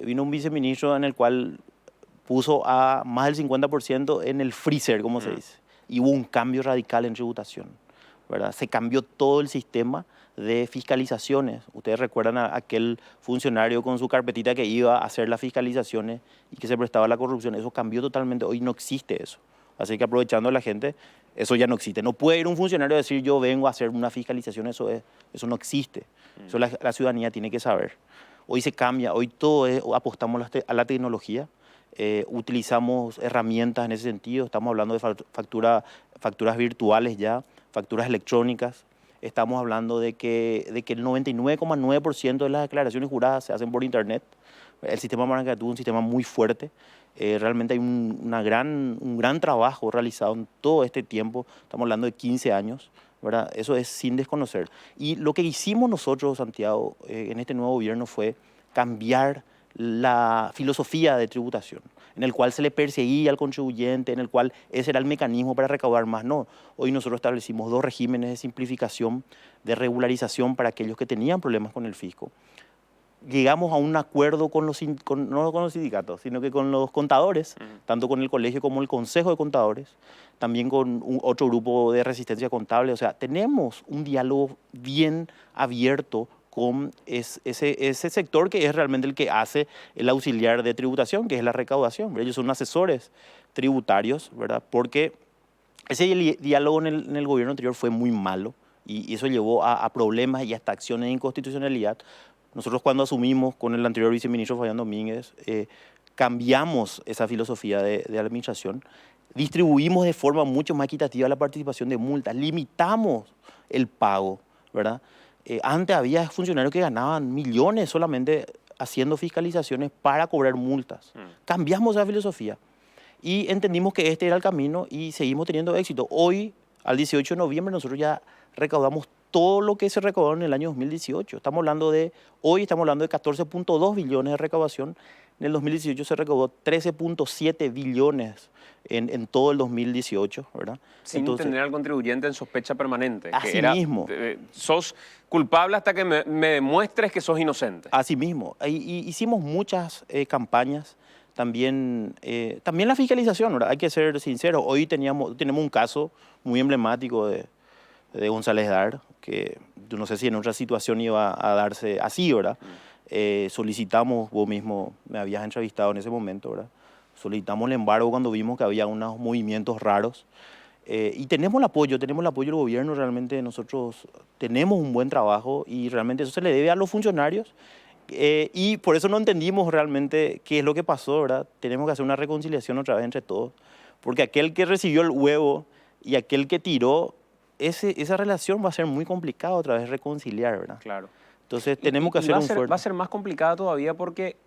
vino un viceministro en el cual puso a más del 50% en el freezer, como se dice. Y hubo un cambio radical en tributación, ¿verdad? Se cambió todo el sistema de fiscalizaciones. Ustedes recuerdan a aquel funcionario con su carpetita que iba a hacer las fiscalizaciones y que se prestaba a la corrupción. Eso cambió totalmente. Hoy no existe eso. Así que aprovechando a la gente, eso ya no existe. No puede ir un funcionario a decir yo vengo a hacer una fiscalización. Eso no existe. Eso la ciudadanía tiene que saber. Hoy se cambia. Hoy apostamos a la tecnología. Utilizamos herramientas en ese sentido. Estamos hablando de facturas virtuales ya, facturas electrónicas. Estamos hablando de que el 99,9% de las declaraciones juradas se hacen por internet. El sistema Maracatú es un sistema muy fuerte. Realmente hay un gran trabajo realizado en todo este tiempo. Estamos hablando de 15 años, ¿verdad? Eso es sin desconocer. Y lo que hicimos nosotros, Santiago, en este nuevo gobierno fue cambiar la filosofía de tributación, en el cual se le perseguía al contribuyente, en el cual ese era el mecanismo para recaudar más. No, hoy nosotros establecimos 2 regímenes de simplificación, de regularización para aquellos que tenían problemas con el fisco. llegamos a un acuerdo con no con los sindicatos, sino que con los contadores, tanto con el colegio como el consejo de contadores, también con otro grupo de resistencia contable. O sea, tenemos un diálogo bien abierto con ese sector que es realmente el que hace el auxiliar de tributación, que es la recaudación. Ellos son asesores tributarios, ¿verdad? Porque ese diálogo en el gobierno anterior fue muy malo y eso llevó a problemas y hasta acciones de inconstitucionalidad. Nosotros cuando asumimos con el anterior viceministro Fabián Domínguez, cambiamos esa filosofía de administración, distribuimos de forma mucho más equitativa la participación de multas, limitamos el pago, ¿verdad? Antes había funcionarios que ganaban millones solamente haciendo fiscalizaciones para cobrar multas. Cambiamos esa filosofía y entendimos que este era el camino y seguimos teniendo éxito. Hoy, al 18 de noviembre, nosotros ya recaudamos todo lo que se recaudó en el año 2018. Hoy estamos hablando de 14.2 billones de recaudación. En el 2018 se recaudó 13.7 billones en todo el 2018, ¿verdad? Sin tener al contribuyente en sospecha permanente. Así mismo. Sos culpable hasta que me demuestres que sos inocente. Así mismo. Hicimos muchas campañas. También la fiscalización, ¿verdad? Hay que ser sinceros. Hoy tenemos un caso muy emblemático de González Dar, que yo no sé si en otra situación iba a darse así, ¿verdad? Solicitamos, vos mismo me habías entrevistado en ese momento, ¿verdad? Solicitamos el embargo cuando vimos que había unos movimientos raros. Y tenemos el apoyo del gobierno, realmente nosotros tenemos un buen trabajo y realmente eso se le debe a los funcionarios. Y por eso no entendimos realmente qué es lo que pasó, ¿verdad? Tenemos que hacer una reconciliación otra vez entre todos, porque aquel que recibió el huevo y aquel que tiró, esa relación va a ser muy complicada otra vez reconciliar, ¿verdad? Claro. Entonces tenemos que hacer un esfuerzo. Va a ser más complicada todavía porque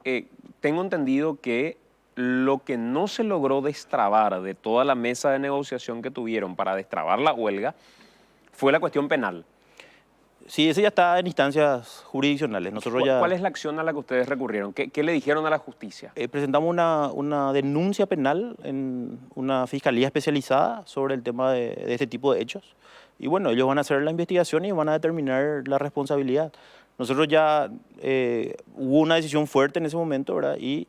tengo entendido que lo que no se logró destrabar de toda la mesa de negociación que tuvieron para destrabar la huelga fue la cuestión penal. Sí, ese ya está en instancias jurisdiccionales. ¿Cuál es la acción a la que ustedes recurrieron? ¿Qué le dijeron a la justicia? Presentamos una denuncia penal en una fiscalía especializada sobre el tema de este tipo de hechos. Y bueno, ellos van a hacer la investigación y van a determinar la responsabilidad. Nosotros ya hubo una decisión fuerte en ese momento, ¿verdad? Y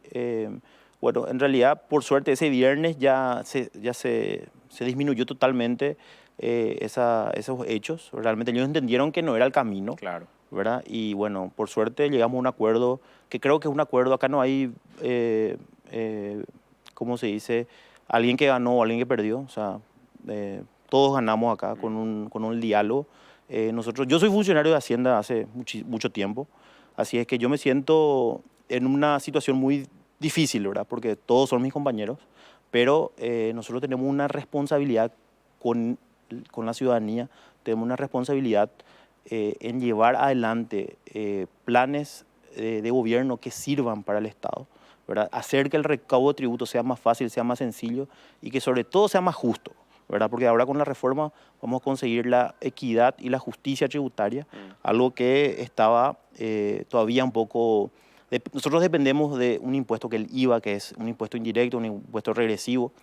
bueno, en realidad, por suerte, ese viernes ya se disminuyó totalmente esos hechos. Realmente ellos entendieron que no era el camino, claro, ¿verdad? Y bueno, por suerte llegamos a un acuerdo, que creo que es un acuerdo, acá no hay, ¿cómo se dice? Alguien que ganó o alguien que perdió, o sea, todos ganamos acá con un diálogo. Yo soy funcionario de Hacienda hace mucho tiempo, así es que yo me siento en una situación muy difícil, ¿verdad? Porque todos son mis compañeros, pero nosotros tenemos una responsabilidad con la ciudadanía, tenemos una responsabilidad en llevar adelante planes de gobierno que sirvan para el Estado, ¿verdad? Hacer que el recaudo de tributos sea más fácil, sea más sencillo y que sobre todo sea más justo, ¿verdad? Porque ahora con la reforma vamos a conseguir la equidad y la justicia tributaria, algo que estaba todavía un poco... Nosotros dependemos de un impuesto que el IVA, que es un impuesto indirecto, un impuesto regresivo,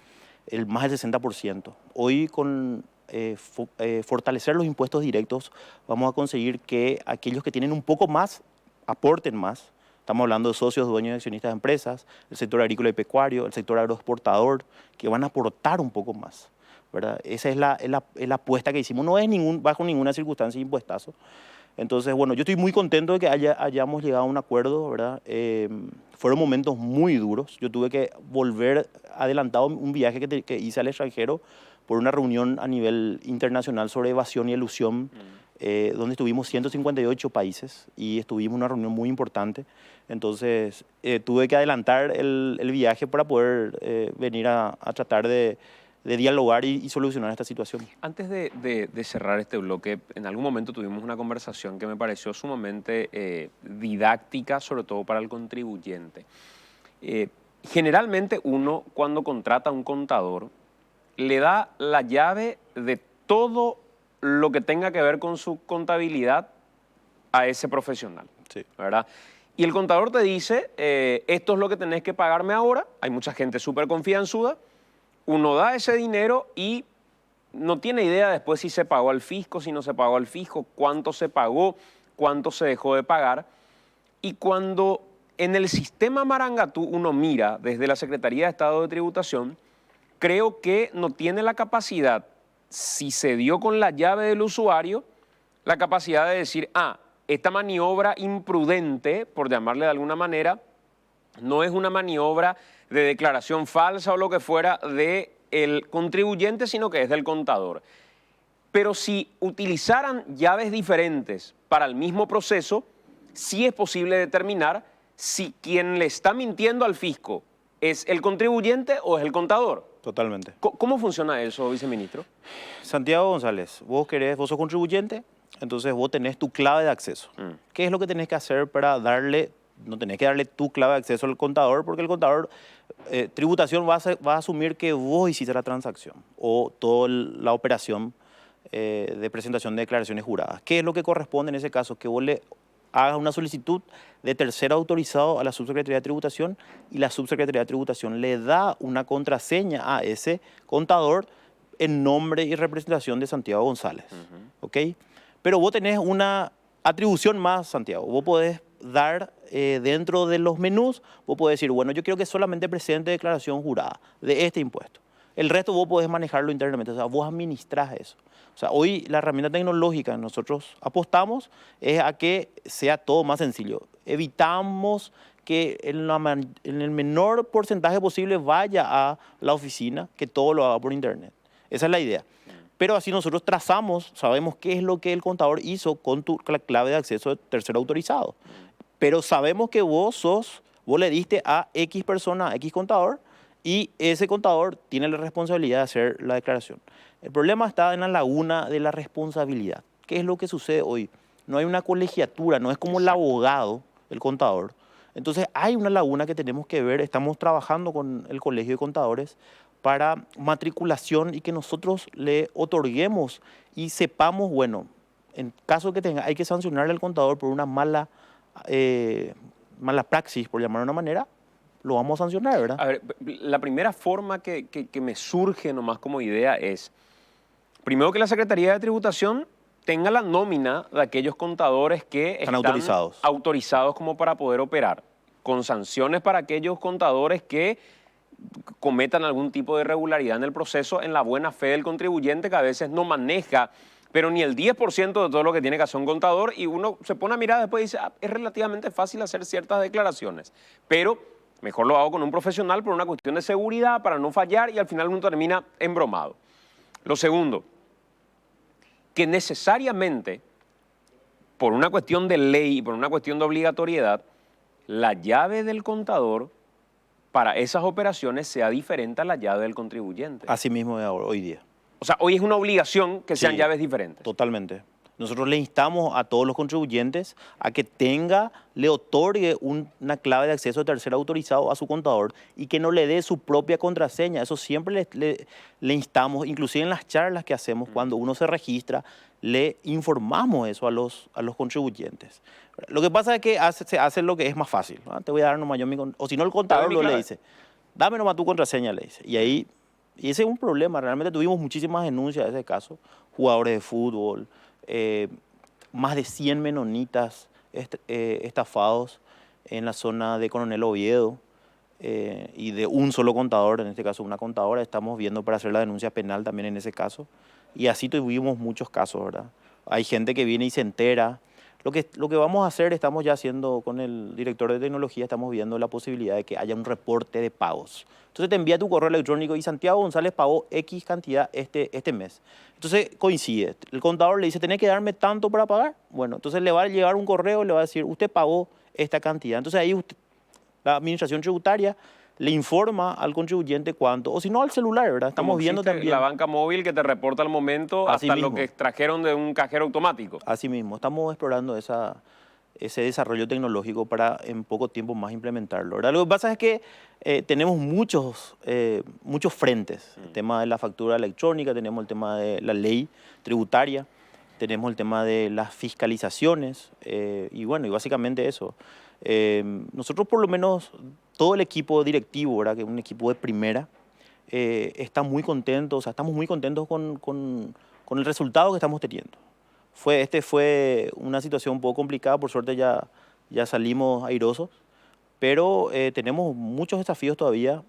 más del 60%. Hoy con fortalecer los impuestos directos vamos a conseguir que aquellos que tienen un poco más aporten más. Estamos hablando de socios, dueños y accionistas de empresas, el sector agrícola y pecuario, el sector agroexportador, que van a aportar un poco más, ¿verdad? Esa es la apuesta que hicimos. No es bajo ninguna circunstancia impuestazo. Entonces, bueno, yo estoy muy contento de que hayamos llegado a un acuerdo, ¿verdad? Fueron momentos muy duros. Yo tuve que volver adelantado un viaje que hice al extranjero por una reunión a nivel internacional sobre evasión y elusión, donde estuvimos 158 países y estuvimos en una reunión muy importante. Entonces, tuve que adelantar el viaje para poder venir a tratar de dialogar y solucionar esta situación. Antes de cerrar este bloque, en algún momento tuvimos una conversación que me pareció sumamente didáctica, sobre todo para el contribuyente. Generalmente uno, cuando contrata a un contador, le da la llave de todo lo que tenga que ver con su contabilidad a ese profesional, sí, ¿verdad? Y el contador te dice, esto es lo que tenés que pagarme ahora. Hay mucha gente súper confianzuda. Uno da ese dinero y no tiene idea después si se pagó al fisco, si no se pagó al fisco, cuánto se pagó, cuánto se dejó de pagar. Y cuando en el sistema Marangatú uno mira desde la Secretaría de Estado de Tributación, creo que no tiene la capacidad, si se dio con la llave del usuario, la capacidad de decir, esta maniobra imprudente, por llamarle de alguna manera, no es una maniobra de declaración falsa o lo que fuera del contribuyente, sino que es del contador. Pero si utilizaran llaves diferentes para el mismo proceso, sí es posible determinar si quien le está mintiendo al fisco es el contribuyente o es el contador. Totalmente. ¿Cómo funciona eso, viceministro? Santiago González, vos sos contribuyente, entonces vos tenés tu clave de acceso. ¿Qué es lo que tenés que hacer para darle? No tenés que darle tu clave de acceso al contador, porque el contador, tributación va a asumir que vos hiciste la transacción o toda la operación de presentación de declaraciones juradas. ¿Qué es lo que corresponde en ese caso? Que vos le hagas una solicitud de tercero autorizado a la Subsecretaría de Tributación y la Subsecretaría de Tributación le da una contraseña a ese contador en nombre y representación de Santiago González. ¿Ok? Pero vos tenés una atribución más, Santiago. Vos podés dar dentro de los menús, vos podés decir, bueno, yo quiero que solamente presente declaración jurada de este impuesto. El resto vos podés manejarlo internamente, o sea, vos administrás eso. O sea, hoy la herramienta tecnológica que nosotros apostamos es a que sea todo más sencillo. Evitamos que en el menor porcentaje posible vaya a la oficina, que todo lo haga por internet. Esa es la idea. Pero así nosotros trazamos, sabemos qué es lo que el contador hizo con la clave de acceso de tercero autorizado. Pero sabemos que vos le diste a X persona, a X contador, y ese contador tiene la responsabilidad de hacer la declaración. El problema está en la laguna de la responsabilidad. ¿Qué es lo que sucede hoy? No hay una colegiatura, no es como el abogado, el contador. Entonces hay una laguna que tenemos que ver, estamos trabajando con el Colegio de Contadores para matriculación y que nosotros le otorguemos y sepamos, bueno, en caso que hay que sancionar al contador por una mala praxis, por llamarlo de una manera, lo vamos a sancionar, ¿verdad? A ver, la primera forma que me surge nomás como idea es, primero que la Secretaría de Tributación tenga la nómina de aquellos contadores que están autorizados como para poder operar, con sanciones para aquellos contadores que cometan algún tipo de irregularidad en el proceso en la buena fe del contribuyente que a veces no maneja, pero ni el 10% de todo lo que tiene que hacer un contador y uno se pone a mirar después y dice, es relativamente fácil hacer ciertas declaraciones, pero mejor lo hago con un profesional por una cuestión de seguridad, para no fallar y al final uno termina embromado. Lo segundo, que necesariamente, por una cuestión de ley y por una cuestión de obligatoriedad, la llave del contador para esas operaciones sea diferente a la llave del contribuyente. Así mismo es hoy día. O sea, hoy es una obligación que sean llaves diferentes. Totalmente. Nosotros le instamos a todos los contribuyentes a que le otorgue una clave de acceso de tercero autorizado a su contador y que no le dé su propia contraseña. Eso siempre le instamos, inclusive en las charlas que hacemos cuando uno se registra, le informamos eso a los contribuyentes. Lo que pasa es que se hace lo que es más fácil, ¿no? Te voy a dar nomás yo o si no el contador le dice, dame nomás tu contraseña, le dice. Y ese es un problema. Realmente tuvimos muchísimas denuncias de ese caso. Jugadores de fútbol, más de 100 menonitas estafados en la zona de Coronel Oviedo y de un solo contador, en este caso una contadora. Estamos viendo para hacer la denuncia penal también en ese caso. Y así tuvimos muchos casos, ¿verdad? Hay gente que viene y se entera. Lo que vamos a hacer, estamos ya haciendo con el director de tecnología, estamos viendo la posibilidad de que haya un reporte de pagos. Entonces te envía tu correo electrónico y Santiago González pagó X cantidad este mes. Entonces coincide. El contador le dice, ¿tenés que darme tanto para pagar? Bueno, entonces le va a llegar un correo y le va a decir, usted pagó esta cantidad. Entonces ahí la administración tributaria le informa al contribuyente cuánto, o si no al celular, ¿verdad? Estamos viendo también. La banca móvil que te reporta al momento hasta lo que extrajeron de un cajero automático. Así mismo, estamos explorando ese desarrollo tecnológico para en poco tiempo más implementarlo, ¿verdad? Lo que pasa es que tenemos muchos frentes. El tema de la factura electrónica, tenemos el tema de la ley tributaria, tenemos el tema de las fiscalizaciones y bueno, y básicamente eso. Nosotros por lo menos, todo el equipo directivo, ¿verdad? Que es un equipo de primera, está muy contento, o sea, estamos muy contentos con el resultado que estamos teniendo. Fue una situación un poco complicada, por suerte ya ya salimos airosos, pero tenemos muchos desafíos todavía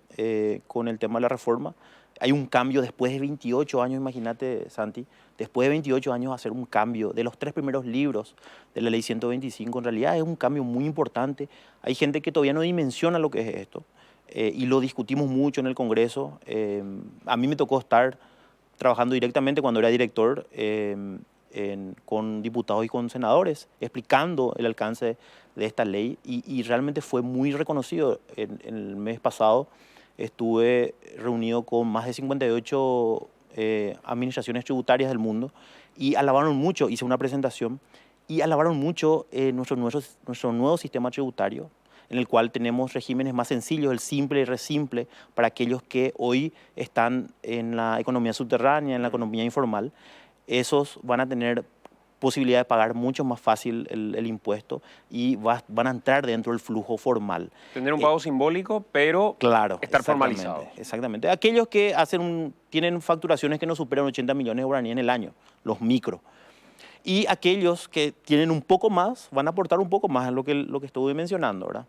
con el tema de la reforma. Hay un cambio después de 28 años, imagínate, Santi, después de 28 años hacer un cambio de los 3 primeros libros de la ley 125, en realidad es un cambio muy importante. Hay gente que todavía no dimensiona lo que es esto y lo discutimos mucho en el Congreso. A mí me tocó estar trabajando directamente cuando era director con diputados y con senadores, explicando el alcance de esta ley y realmente fue muy reconocido. En el mes pasado estuve reunido con más de 58 administraciones tributarias del mundo y alabaron mucho, hice una presentación, y alabaron mucho nuestro nuevo sistema tributario, en el cual tenemos regímenes más sencillos, el simple y resimple, para aquellos que hoy están en la economía subterránea, en la economía informal. Esos van a tener posibilidad de pagar mucho más fácil el impuesto y van a entrar dentro del flujo formal. Tener un pago simbólico, pero claro, estar formalizado. Exactamente. Aquellos que tienen facturaciones que no superan 80 millones de guaraníes en el año, los micro. Y aquellos que tienen un poco más, van a aportar un poco más en lo que estuve mencionando, ¿verdad?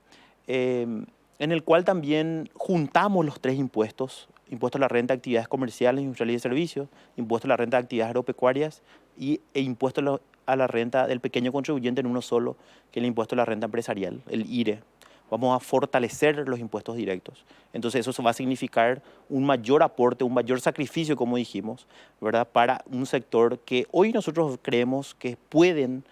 En el cual también juntamos los 3 impuestos: impuesto a la renta de actividades comerciales, industriales y de servicios, impuesto a la renta de actividades agropecuarias e impuesto a la renta del pequeño contribuyente en uno solo, que es el impuesto a la renta empresarial, el IRE. Vamos a fortalecer los impuestos directos. Entonces eso va a significar un mayor aporte, un mayor sacrificio, como dijimos, ¿verdad?, para un sector que hoy nosotros creemos que pueden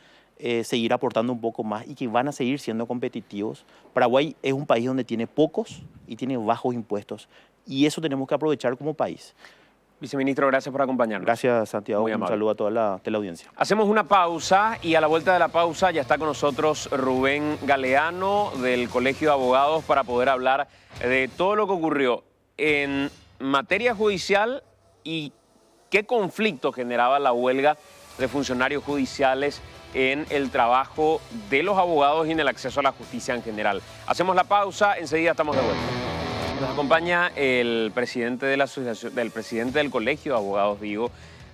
seguir aportando un poco más y que van a seguir siendo competitivos. Paraguay es un país donde tiene pocos y tiene bajos impuestos, y eso tenemos que aprovechar como país. Viceministro, gracias por acompañarnos. Gracias, Santiago. Muy un amable. saludo a toda la teleaudiencia. Hacemos una pausa y a la vuelta de la pausa ya está con nosotros Rubén Galeano del Colegio de Abogados para poder hablar de todo lo que ocurrió en materia judicial y qué conflicto generaba la huelga de funcionarios judiciales en el trabajo de los abogados y en el acceso a la justicia en general. Hacemos la pausa, enseguida estamos de vuelta. Nos acompaña el presidente de la asociación, del presidente del Colegio de Abogados,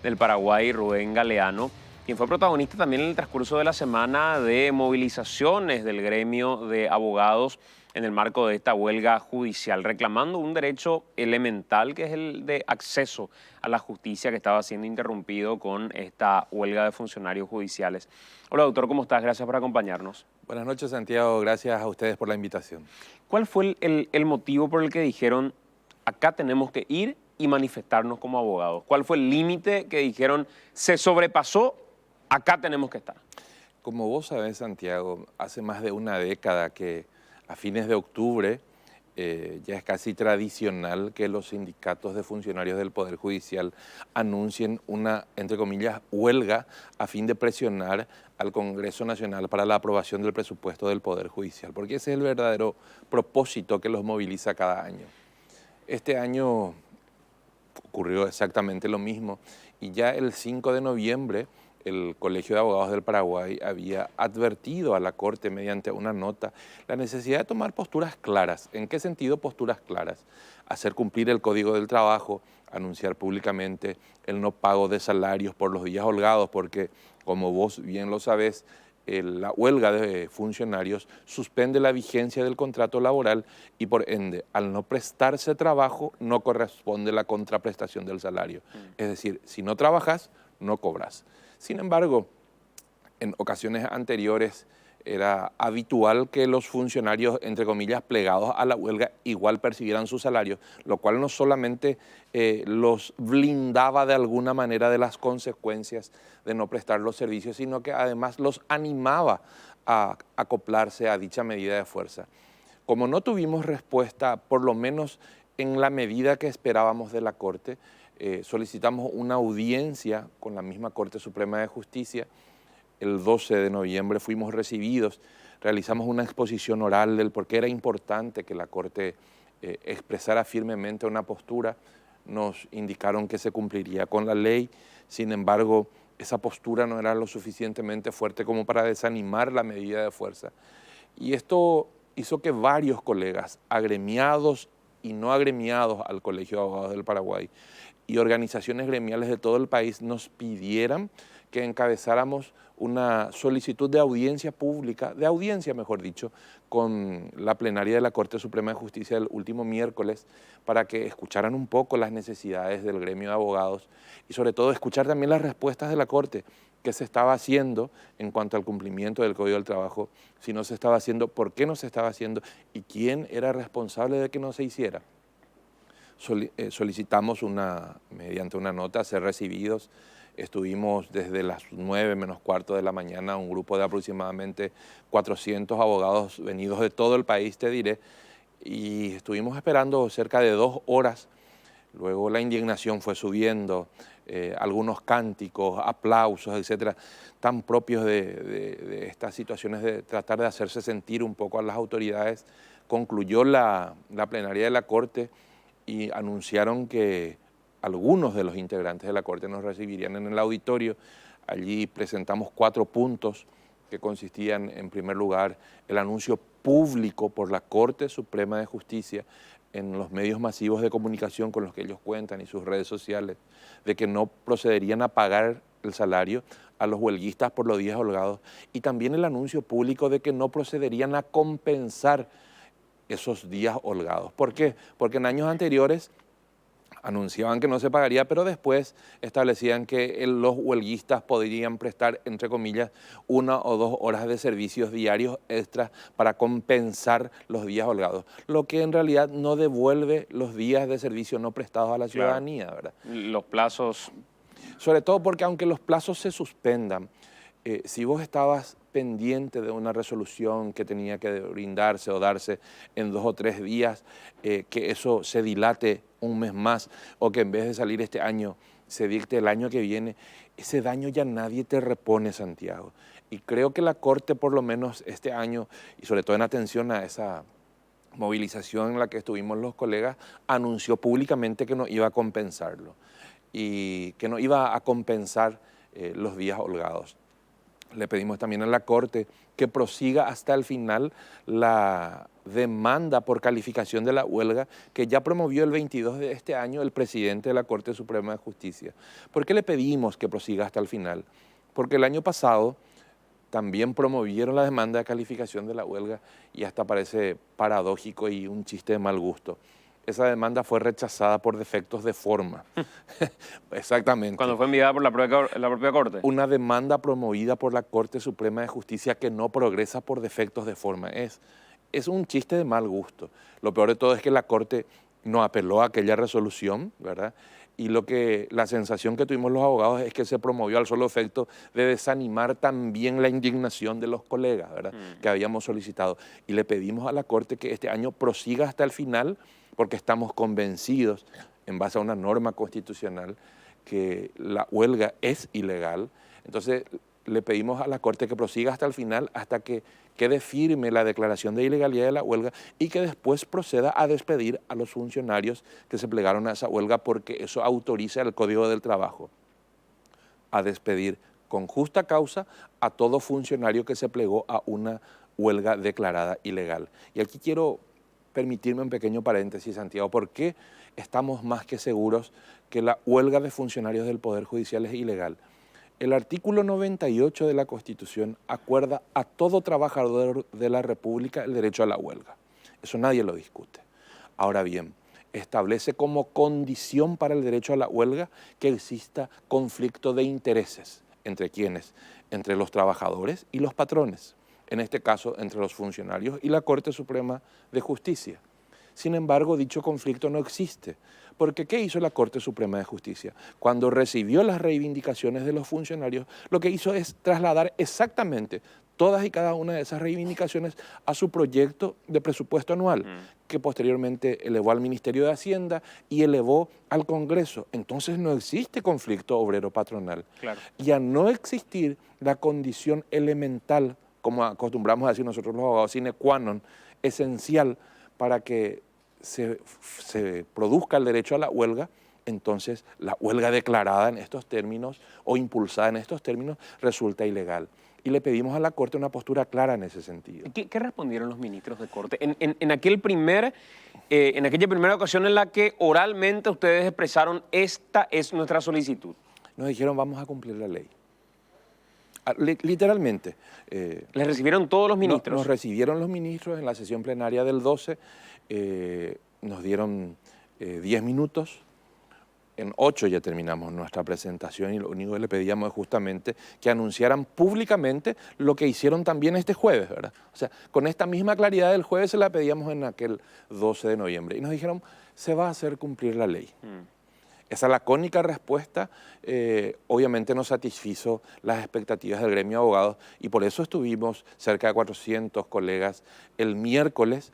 del Paraguay, Rubén Galeano, quien fue protagonista también en el transcurso de la semana de movilizaciones del gremio de abogados en el marco de esta huelga judicial, reclamando un derecho elemental que es el de acceso a la justicia, que estaba siendo interrumpido con esta huelga de funcionarios judiciales. Hola, doctor, ¿cómo estás? Gracias por acompañarnos. Buenas noches, Santiago. Gracias a ustedes por la invitación. ¿Cuál fue el motivo por el que dijeron, acá tenemos que ir y manifestarnos como abogados? ¿Cuál fue el límite que dijeron, se sobrepasó, acá tenemos que estar? Como vos sabés, Santiago, hace más de una década que a fines de octubre ya es casi tradicional que los sindicatos de funcionarios del Poder Judicial anuncien una, entre comillas, huelga a fin de presionar al Congreso Nacional para la aprobación del presupuesto del Poder Judicial, porque ese es el verdadero propósito que los moviliza cada año. Este año ocurrió exactamente lo mismo y ya el 5 de noviembre el Colegio de Abogados del Paraguay había advertido a la Corte mediante una nota la necesidad de tomar posturas claras. ¿En qué sentido posturas claras? Hacer cumplir el Código del Trabajo, anunciar públicamente el no pago de salarios por los días holgados, porque como vos bien lo sabés, la huelga de funcionarios suspende la vigencia del contrato laboral y por ende, al no prestarse trabajo, no corresponde la contraprestación del salario. Es decir, si no trabajas, no cobras. Sin embargo, en ocasiones anteriores era habitual que los funcionarios, entre comillas, plegados a la huelga, igual percibieran su salario, lo cual no solamente los blindaba de alguna manera de las consecuencias de no prestar los servicios, sino que además los animaba a acoplarse a dicha medida de fuerza. Como no tuvimos respuesta, por lo menos en la medida que esperábamos de la Corte, solicitamos una audiencia con la misma Corte Suprema de Justicia. El 12 de noviembre fuimos recibidos, realizamos una exposición oral del por qué era importante que la Corte expresara firmemente una postura. Nos indicaron que se cumpliría con la ley, sin embargo, esa postura no era lo suficientemente fuerte como para desanimar la medida de fuerza. Y esto hizo que varios colegas, agremiados y no agremiados al Colegio de Abogados del Paraguay, y organizaciones gremiales de todo el país nos pidieran que encabezáramos una solicitud de audiencia pública, de audiencia mejor dicho, con la plenaria de la Corte Suprema de Justicia el último miércoles, para que escucharan un poco las necesidades del gremio de abogados y sobre todo escuchar también las respuestas de la Corte, qué se estaba haciendo en cuanto al cumplimiento del Código del Trabajo, si no se estaba haciendo, por qué no se estaba haciendo y quién era responsable de que no se hiciera. Solicitamos mediante una nota ser recibidos. Estuvimos desde las 9 menos cuarto de la mañana, un grupo de aproximadamente 400 abogados venidos de todo el país, te diré, y estuvimos esperando cerca de 2 horas. Luego la indignación fue subiendo, algunos cánticos, aplausos, etcétera, tan propios de estas situaciones de tratar de hacerse sentir un poco a las autoridades. Concluyó la plenaria de la Corte y anunciaron que algunos de los integrantes de la Corte nos recibirían en el auditorio. Allí presentamos 4 puntos que consistían, en primer lugar, el anuncio público por la Corte Suprema de Justicia en los medios masivos de comunicación con los que ellos cuentan y sus redes sociales, de que no procederían a pagar el salario a los huelguistas por los días holgados, y también el anuncio público de que no procederían a compensar esos días holgados. ¿Por qué? Porque en años anteriores anunciaban que no se pagaría, pero después establecían que los huelguistas podrían prestar, entre comillas, 1 o 2 horas de servicios diarios extras para compensar los días holgados, lo que en realidad no devuelve los días de servicio no prestados a la ciudadanía, ¿verdad? Los plazos. Sobre todo porque aunque los plazos se suspendan, si vos estabas pendiente de una resolución que tenía que brindarse o darse en 2 o 3 días, que eso se dilate un mes más o que en vez de salir este año se dicte el año que viene, ese daño ya nadie te repone, Santiago. Y creo que la Corte, por lo menos este año, y sobre todo en atención a esa movilización en la que estuvimos los colegas, anunció públicamente que no iba a compensarlo y que no iba a compensar los días holgados. Le pedimos también a la Corte que prosiga hasta el final la demanda por calificación de la huelga que ya promovió el 22 de este año el presidente de la Corte Suprema de Justicia. ¿Por qué le pedimos que prosiga hasta el final? Porque el año pasado también promovieron la demanda de calificación de la huelga y hasta parece paradójico y un chiste de mal gusto. Esa demanda fue rechazada por defectos de forma. Exactamente. Cuando fue enviada por la propia Corte. Una demanda promovida por la Corte Suprema de Justicia que no progresa por defectos de forma. Es un chiste de mal gusto. Lo peor de todo es que la Corte no apeló a aquella resolución, ¿verdad? Y la sensación que tuvimos los abogados es que se promovió al solo efecto de desanimar también la indignación de los colegas, ¿verdad? Que habíamos solicitado. Y le pedimos a la Corte que este año prosiga hasta el final, porque estamos convencidos, en base a una norma constitucional, que la huelga es ilegal. Entonces, le pedimos a la Corte que prosiga hasta el final, hasta que quede firme la declaración de ilegalidad de la huelga y que después proceda a despedir a los funcionarios que se plegaron a esa huelga, porque eso autoriza el Código del Trabajo, a despedir con justa causa a todo funcionario que se plegó a una huelga declarada ilegal. Y aquí quiero permitirme un pequeño paréntesis, Santiago. ¿Por qué estamos más que seguros que la huelga de funcionarios del Poder Judicial es ilegal? El artículo 98 de la Constitución acuerda a todo trabajador de la República el derecho a la huelga. Eso nadie lo discute. Ahora bien, establece como condición para el derecho a la huelga que exista conflicto de intereses. ¿Entre quiénes? Entre los trabajadores y los patrones. En este caso, entre los funcionarios y la Corte Suprema de Justicia. Sin embargo, dicho conflicto no existe, porque ¿qué hizo la Corte Suprema de Justicia? Cuando recibió las reivindicaciones de los funcionarios, lo que hizo es trasladar exactamente todas y cada una de esas reivindicaciones a su proyecto de presupuesto anual, que posteriormente elevó al Ministerio de Hacienda y elevó al Congreso. Entonces no existe conflicto obrero-patronal. Claro. Y a no existir la condición elemental, como acostumbramos a decir nosotros los abogados, sine qua non, esencial para que se produzca el derecho a la huelga, entonces la huelga declarada en estos términos o impulsada en estos términos resulta ilegal. y le pedimos a la Corte una postura clara en ese sentido. ¿Qué respondieron los ministros de Corte? En aquella primera ocasión en la que oralmente ustedes expresaron esta es nuestra solicitud. Nos dijeron vamos a cumplir la ley. Literalmente. ¿Les recibieron todos los ministros? Nos recibieron los ministros en la sesión plenaria del 12, nos dieron 10 minutos, en 8 ya terminamos nuestra presentación y lo único que le pedíamos es justamente que anunciaran públicamente lo que hicieron también este jueves, ¿verdad? O sea, con esta misma claridad del jueves se la pedíamos en aquel 12 de noviembre y nos dijeron, se va a hacer cumplir la ley. Esa lacónica respuesta obviamente no satisfizo las expectativas del gremio de abogados y por eso estuvimos cerca de 400 colegas el miércoles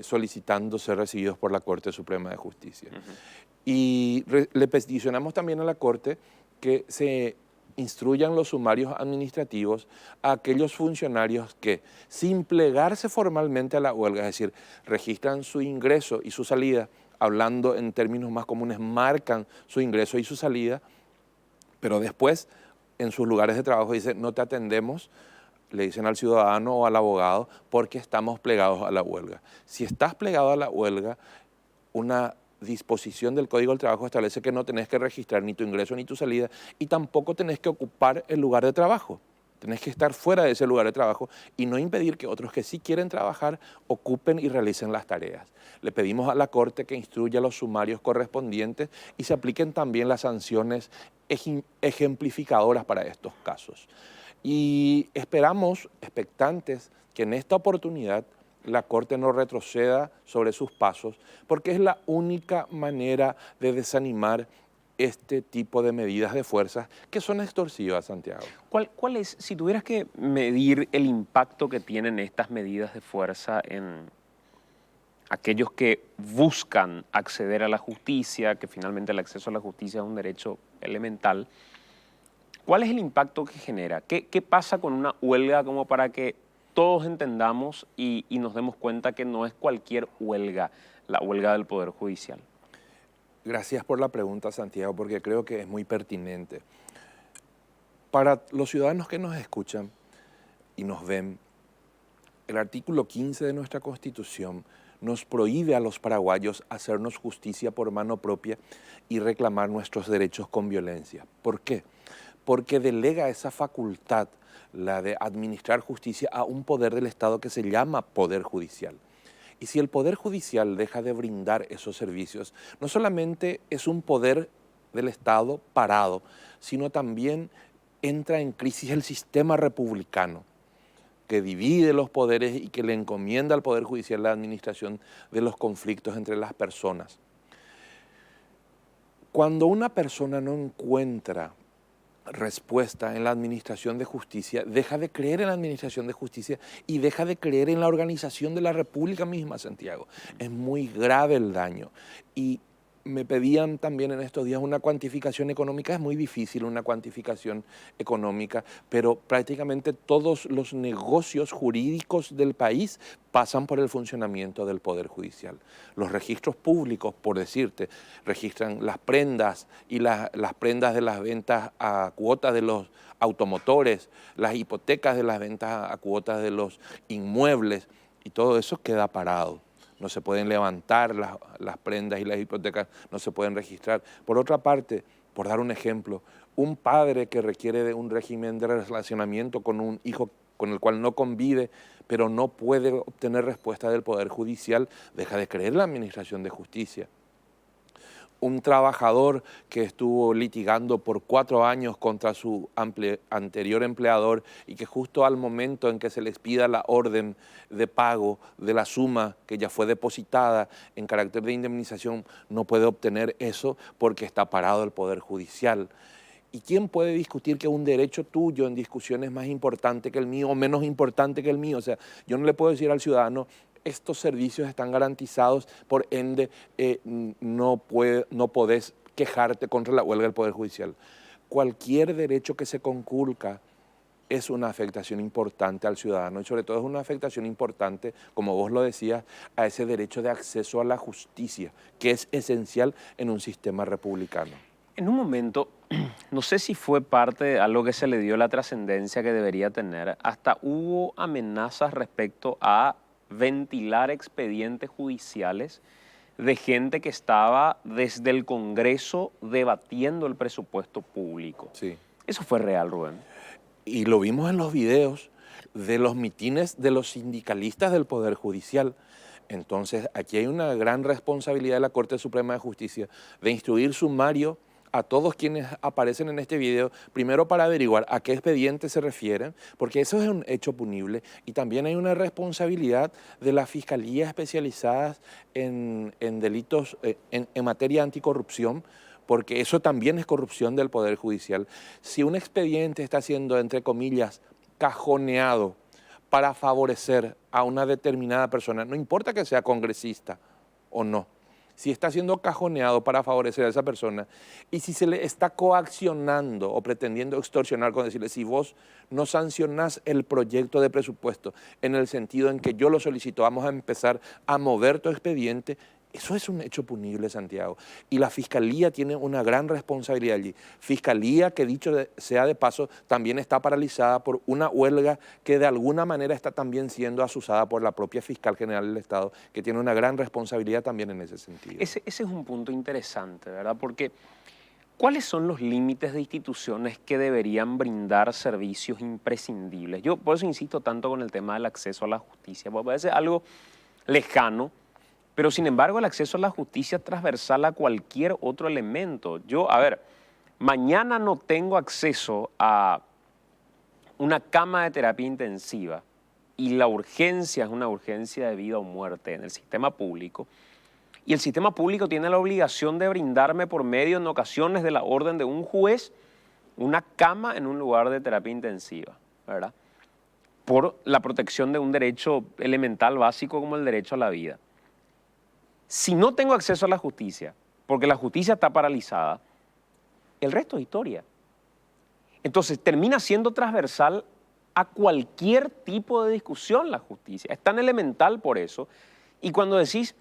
solicitando ser recibidos por la Corte Suprema de Justicia. Y le peticionamos también a la Corte que se instruyan los sumarios administrativos a aquellos funcionarios que, sin plegarse formalmente a la huelga, es decir, registran su ingreso y su salida, hablando en términos más comunes, marcan su ingreso y su salida, pero después en sus lugares de trabajo dicen, no te atendemos, le dicen al ciudadano o al abogado, porque estamos plegados a la huelga. Si estás plegado a la huelga, una disposición del Código del Trabajo establece que no tenés que registrar ni tu ingreso ni tu salida y tampoco tenés que ocupar el lugar de trabajo. Tenés que estar fuera de ese lugar de trabajo y no impedir que otros que sí quieren trabajar ocupen y realicen las tareas. Le pedimos a la Corte que instruya los sumarios correspondientes y se apliquen también las sanciones ejemplificadoras para estos casos. Y esperamos, expectantes, que en esta oportunidad la Corte no retroceda sobre sus pasos, porque es la única manera de desanimar este tipo de medidas de fuerza que son extorsivas, Santiago. ¿Cuál es, si tuvieras que medir el impacto que tienen estas medidas de fuerza en aquellos que buscan acceder a la justicia, que finalmente el acceso a la justicia es un derecho elemental, ¿cuál es el impacto que genera? ¿Qué pasa con una huelga como para que todos entendamos y nos demos cuenta que no es cualquier huelga, la huelga del Poder Judicial? Gracias por la pregunta, Santiago, porque creo que es muy pertinente. Para los ciudadanos que nos escuchan y nos ven, el artículo 15 de nuestra Constitución nos prohíbe a los paraguayos hacernos justicia por mano propia y reclamar nuestros derechos con violencia. ¿Por qué? Porque delega esa facultad, la de administrar justicia, a un poder del Estado que se llama Poder Judicial. Y si el Poder Judicial deja de brindar esos servicios, no solamente es un poder del Estado parado, sino también entra en crisis el sistema republicano, que divide los poderes y que le encomienda al Poder Judicial la administración de los conflictos entre las personas. Cuando una persona no encuentra respuesta en la administración de justicia, deja de creer en la administración de justicia y deja de creer en la organización de la República misma, Santiago. Es muy grave el daño. Y me pedían también en estos días una cuantificación económica. Es muy difícil una cuantificación económica, pero prácticamente todos los negocios jurídicos del país pasan por el funcionamiento del Poder Judicial. Los registros públicos, por decirte, registran las prendas y las prendas de las ventas a cuotas de los automotores, las hipotecas de las ventas a cuotas de los inmuebles, y todo eso queda parado. No se pueden levantar las prendas y las hipotecas, no se pueden registrar. Por otra parte, por dar un ejemplo, un padre que requiere de un régimen de relacionamiento con un hijo con el cual no convive, pero no puede obtener respuesta del Poder Judicial, deja de creer en la administración de justicia. Un trabajador que estuvo litigando por 4 años contra su anterior empleador y que justo al momento en que se les pida la orden de pago de la suma que ya fue depositada en carácter de indemnización, no puede obtener eso porque está parado el Poder Judicial. ¿Y quién puede discutir que un derecho tuyo en discusión es más importante que el mío o menos importante que el mío? O sea, yo no le puedo decir al ciudadano, estos servicios están garantizados, por ende no podés quejarte contra la huelga del Poder Judicial. Cualquier derecho que se conculca es una afectación importante al ciudadano y sobre todo es una afectación importante, como vos lo decías, a ese derecho de acceso a la justicia, que es esencial en un sistema republicano. En un momento no sé si fue parte de algo que se le dio la trascendencia que debería tener. Hasta hubo amenazas respecto a ventilar expedientes judiciales de gente que estaba desde el Congreso debatiendo el presupuesto público. Sí. Eso fue real, Rubén. Y lo vimos en los videos de los mitines de los sindicalistas del Poder Judicial. Entonces, aquí hay una gran responsabilidad de la Corte Suprema de Justicia de instruir sumario a todos quienes aparecen en este video, primero para averiguar a qué expediente se refieren, porque eso es un hecho punible, y también hay una responsabilidad de las fiscalías especializadas en delitos, en materia anticorrupción, porque eso también es corrupción del Poder Judicial. Si un expediente está siendo, entre comillas, cajoneado para favorecer a una determinada persona, no importa que sea congresista o no, si está siendo cajoneado para favorecer a esa persona y si se le está coaccionando o pretendiendo extorsionar con decirle, si vos no sancionás el proyecto de presupuesto en el sentido en que yo lo solicito, vamos a empezar a mover tu expediente, eso es un hecho punible, Santiago. Y la Fiscalía tiene una gran responsabilidad allí. Fiscalía que, dicho sea de paso, también está paralizada por una huelga que de alguna manera está también siendo azuzada por la propia Fiscal General del Estado, que tiene una gran responsabilidad también en ese sentido. Ese es un punto interesante, ¿verdad? Porque ¿cuáles son los límites de instituciones que deberían brindar servicios imprescindibles? Yo por eso insisto tanto con el tema del acceso a la justicia, porque parece algo lejano, pero sin embargo el acceso a la justicia es transversal a cualquier otro elemento. Yo, a ver, mañana no tengo acceso a una cama de terapia intensiva y la urgencia es una urgencia de vida o muerte en el sistema público, y el sistema público tiene la obligación de brindarme por medio, en ocasiones, de la orden de un juez, una cama en un lugar de terapia intensiva, ¿verdad? Por la protección de un derecho elemental básico como el derecho a la vida. Si no tengo acceso a la justicia, porque la justicia está paralizada, el resto es historia. Entonces termina siendo transversal a cualquier tipo de discusión la justicia. Es tan elemental por eso. Y cuando decís,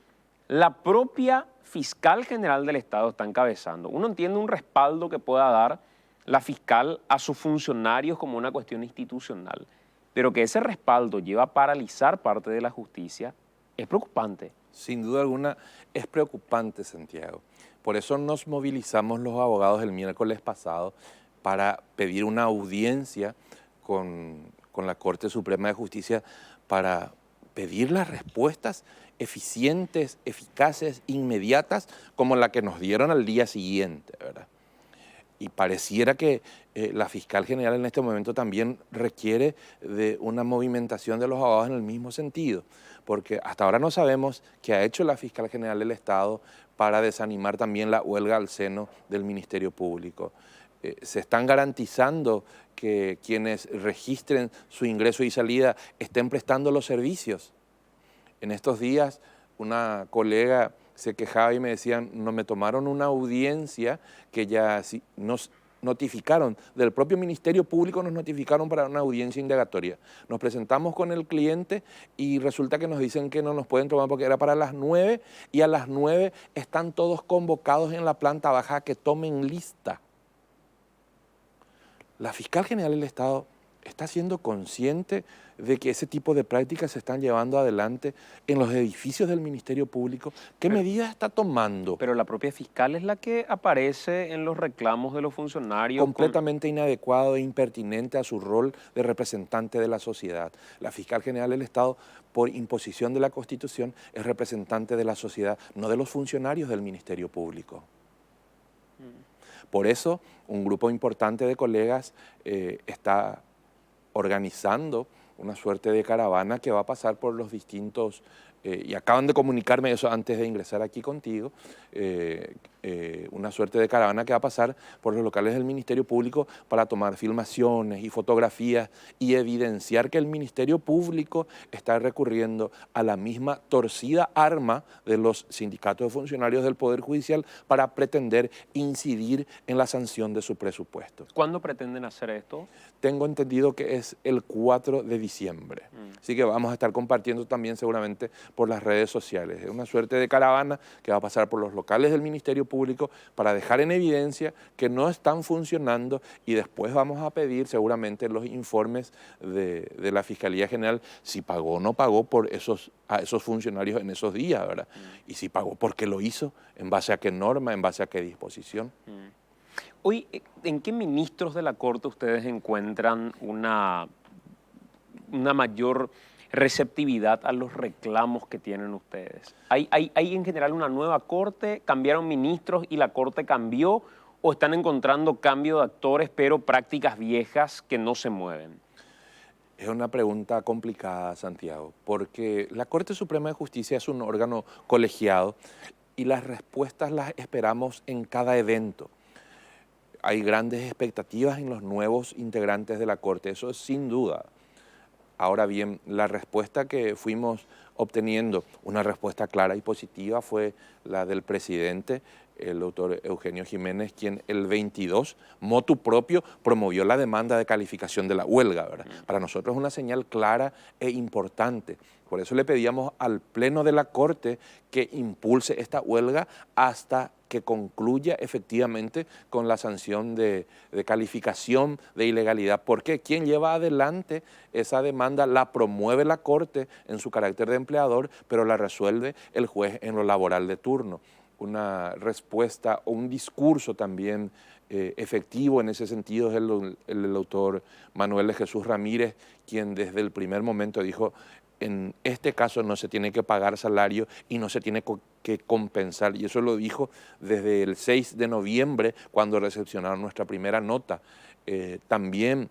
la propia fiscal general del Estado está encabezando, uno entiende un respaldo que pueda dar la fiscal a sus funcionarios como una cuestión institucional, pero que ese respaldo lleva a paralizar parte de la justicia es preocupante. Sin duda alguna es preocupante, Santiago. Por eso nos movilizamos los abogados el miércoles pasado para pedir una audiencia con la Corte Suprema de Justicia para pedir las respuestas eficientes, eficaces, inmediatas, como la que nos dieron al día siguiente, ¿verdad? Y pareciera que la fiscal general en este momento también requiere de una movimentación de los abogados en el mismo sentido, porque hasta ahora no sabemos qué ha hecho la fiscal general del Estado para desanimar también la huelga al seno del Ministerio Público. Se están garantizando que quienes registren su ingreso y salida estén prestando los servicios. En estos días una colega se quejaba y me decían, no me tomaron una audiencia que ya nos notificaron, del propio Ministerio Público nos notificaron para una audiencia indagatoria. Nos presentamos con el cliente y resulta que nos dicen que no nos pueden tomar porque era para las 9 y a las 9 están todos convocados en la planta baja a que tomen lista. La Fiscal General del Estado está siendo consciente de que ese tipo de prácticas se están llevando adelante en los edificios del Ministerio Público. ¿Qué medidas está tomando? Pero la propia fiscal es la que aparece en los reclamos de los funcionarios. Completamente inadecuado e impertinente a su rol de representante de la sociedad. La Fiscal General del Estado, por imposición de la Constitución, es representante de la sociedad, no de los funcionarios del Ministerio Público. Por eso, un grupo importante de colegas está organizando una suerte de caravana que va a pasar por los distintos, y acaban de comunicarme eso antes de ingresar aquí contigo, una suerte de caravana que va a pasar por los locales del Ministerio Público para tomar filmaciones y fotografías y evidenciar que el Ministerio Público está recurriendo a la misma torcida arma de los sindicatos de funcionarios del Poder Judicial para pretender incidir en la sanción de su presupuesto. ¿Cuándo pretenden hacer esto? Tengo entendido que es el 4 de diciembre. Así que vamos a estar compartiendo también seguramente por las redes sociales. Es una suerte de caravana que va a pasar por los locales del Ministerio Público para dejar en evidencia que no están funcionando, y después vamos a pedir seguramente los informes de la Fiscalía General si pagó o no pagó a esos funcionarios en esos días, ¿verdad? Y si pagó, ¿por qué lo hizo? ¿En base a qué norma? ¿En base a qué disposición? Hoy, ¿en qué ministros de la Corte ustedes encuentran una mayor receptividad a los reclamos que tienen ustedes? ¿Hay en general una nueva Corte? ¿Cambiaron ministros y la Corte cambió? ¿O están encontrando cambio de actores pero prácticas viejas que no se mueven? Es una pregunta complicada, Santiago, porque la Corte Suprema de Justicia es un órgano colegiado y las respuestas las esperamos en cada evento. Hay grandes expectativas en los nuevos integrantes de la Corte, eso es sin duda. Ahora bien, la respuesta que fuimos obteniendo, una respuesta clara y positiva, fue la del presidente, el doctor Eugenio Jiménez, quien el 22, motu propio, promovió la demanda de calificación de la huelga, ¿verdad? Para nosotros es una señal clara e importante. Por eso le pedíamos al Pleno de la Corte que impulse esta huelga hasta que concluya efectivamente con la sanción de calificación de ilegalidad. Porque quien lleva adelante esa demanda la promueve la Corte en su carácter de empleador, pero la resuelve el juez en lo laboral de turno. Una respuesta o un discurso también efectivo en ese sentido es el doctor Manuel de Jesús Ramírez, quien desde el primer momento dijo: en este caso no se tiene que pagar salario y no se tiene que compensar. Y eso lo dijo desde el 6 de noviembre, cuando recepcionaron nuestra primera nota. También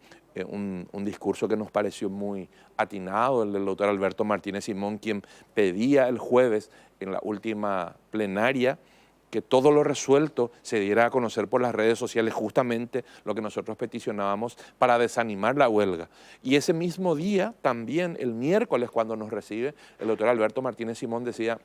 un discurso que nos pareció muy atinado, el del doctor Alberto Martínez Simón, quien pedía el jueves en la última plenaria que todo lo resuelto se diera a conocer por las redes sociales, justamente lo que nosotros peticionábamos para desanimar la huelga. Y ese mismo día, también el miércoles, cuando nos recibe, el doctor Alberto Martínez Simón decía: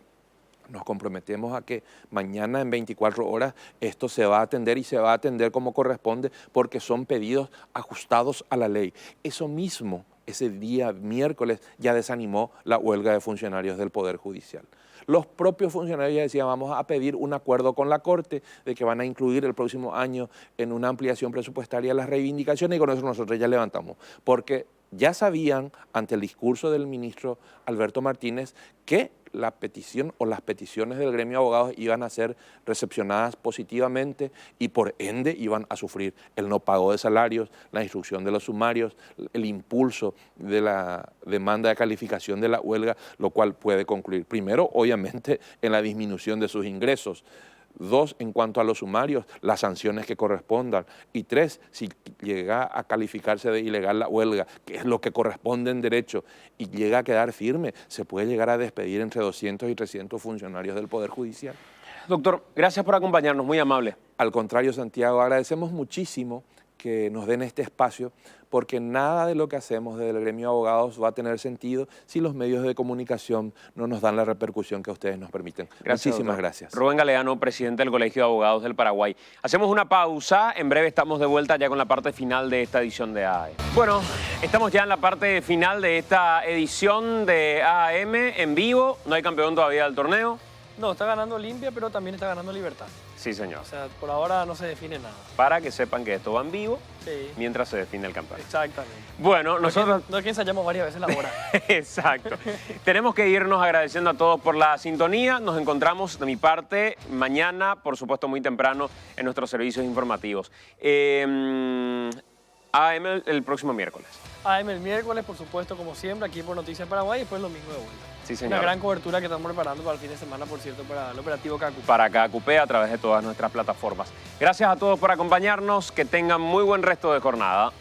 nos comprometemos a que mañana en 24 horas esto se va a atender, y se va a atender como corresponde, porque son pedidos ajustados a la ley. Eso mismo, ese día miércoles, ya desanimó la huelga de funcionarios del Poder Judicial. Los propios funcionarios ya decían: vamos a pedir un acuerdo con la Corte de que van a incluir el próximo año en una ampliación presupuestaria las reivindicaciones, y con eso nosotros ya levantamos, porque ya sabían, ante el discurso del ministro Alberto Martínez, que la petición o las peticiones del gremio de abogados iban a ser recepcionadas positivamente y por ende iban a sufrir el no pago de salarios, la instrucción de los sumarios, el impulso de la demanda de calificación de la huelga, lo cual puede concluir primero, obviamente, en la disminución de sus ingresos. 2, en cuanto a los sumarios, las sanciones que correspondan. Y 3, si llega a calificarse de ilegal la huelga, que es lo que corresponde en derecho, y llega a quedar firme, se puede llegar a despedir entre 200 y 300 funcionarios del Poder Judicial. Doctor, gracias por acompañarnos, muy amable. Al contrario, Santiago, agradecemos muchísimo que nos den este espacio, porque nada de lo que hacemos desde el gremio de abogados va a tener sentido si los medios de comunicación no nos dan la repercusión que ustedes nos permiten. Muchísimas gracias. Rubén Galeano, presidente del Colegio de Abogados del Paraguay. Hacemos una pausa, en breve estamos de vuelta ya con la parte final de esta edición de AAM. Bueno, estamos ya en la parte final de esta edición de AAM en vivo. No hay campeón todavía del torneo. No, está ganando Olimpia, pero también está ganando Libertad. Sí, señor. O sea, por ahora no se define nada. Para que sepan que esto va en vivo, sí, mientras se define el campeón. Exactamente. Bueno, nosotros... No es que ensayamos varias veces la hora. Exacto. Tenemos que irnos agradeciendo a todos por la sintonía. Nos encontramos, de mi parte, mañana, por supuesto muy temprano, en nuestros servicios informativos. AM el próximo miércoles. AM el miércoles, por supuesto, como siempre, aquí por Noticias Paraguay, y después lo mismo de vuelta. Sí, señor. Una gran cobertura que estamos preparando para el fin de semana, por cierto, para el operativo KQP. Para KQP a través de todas nuestras plataformas. Gracias a todos por acompañarnos. Que tengan muy buen resto de jornada.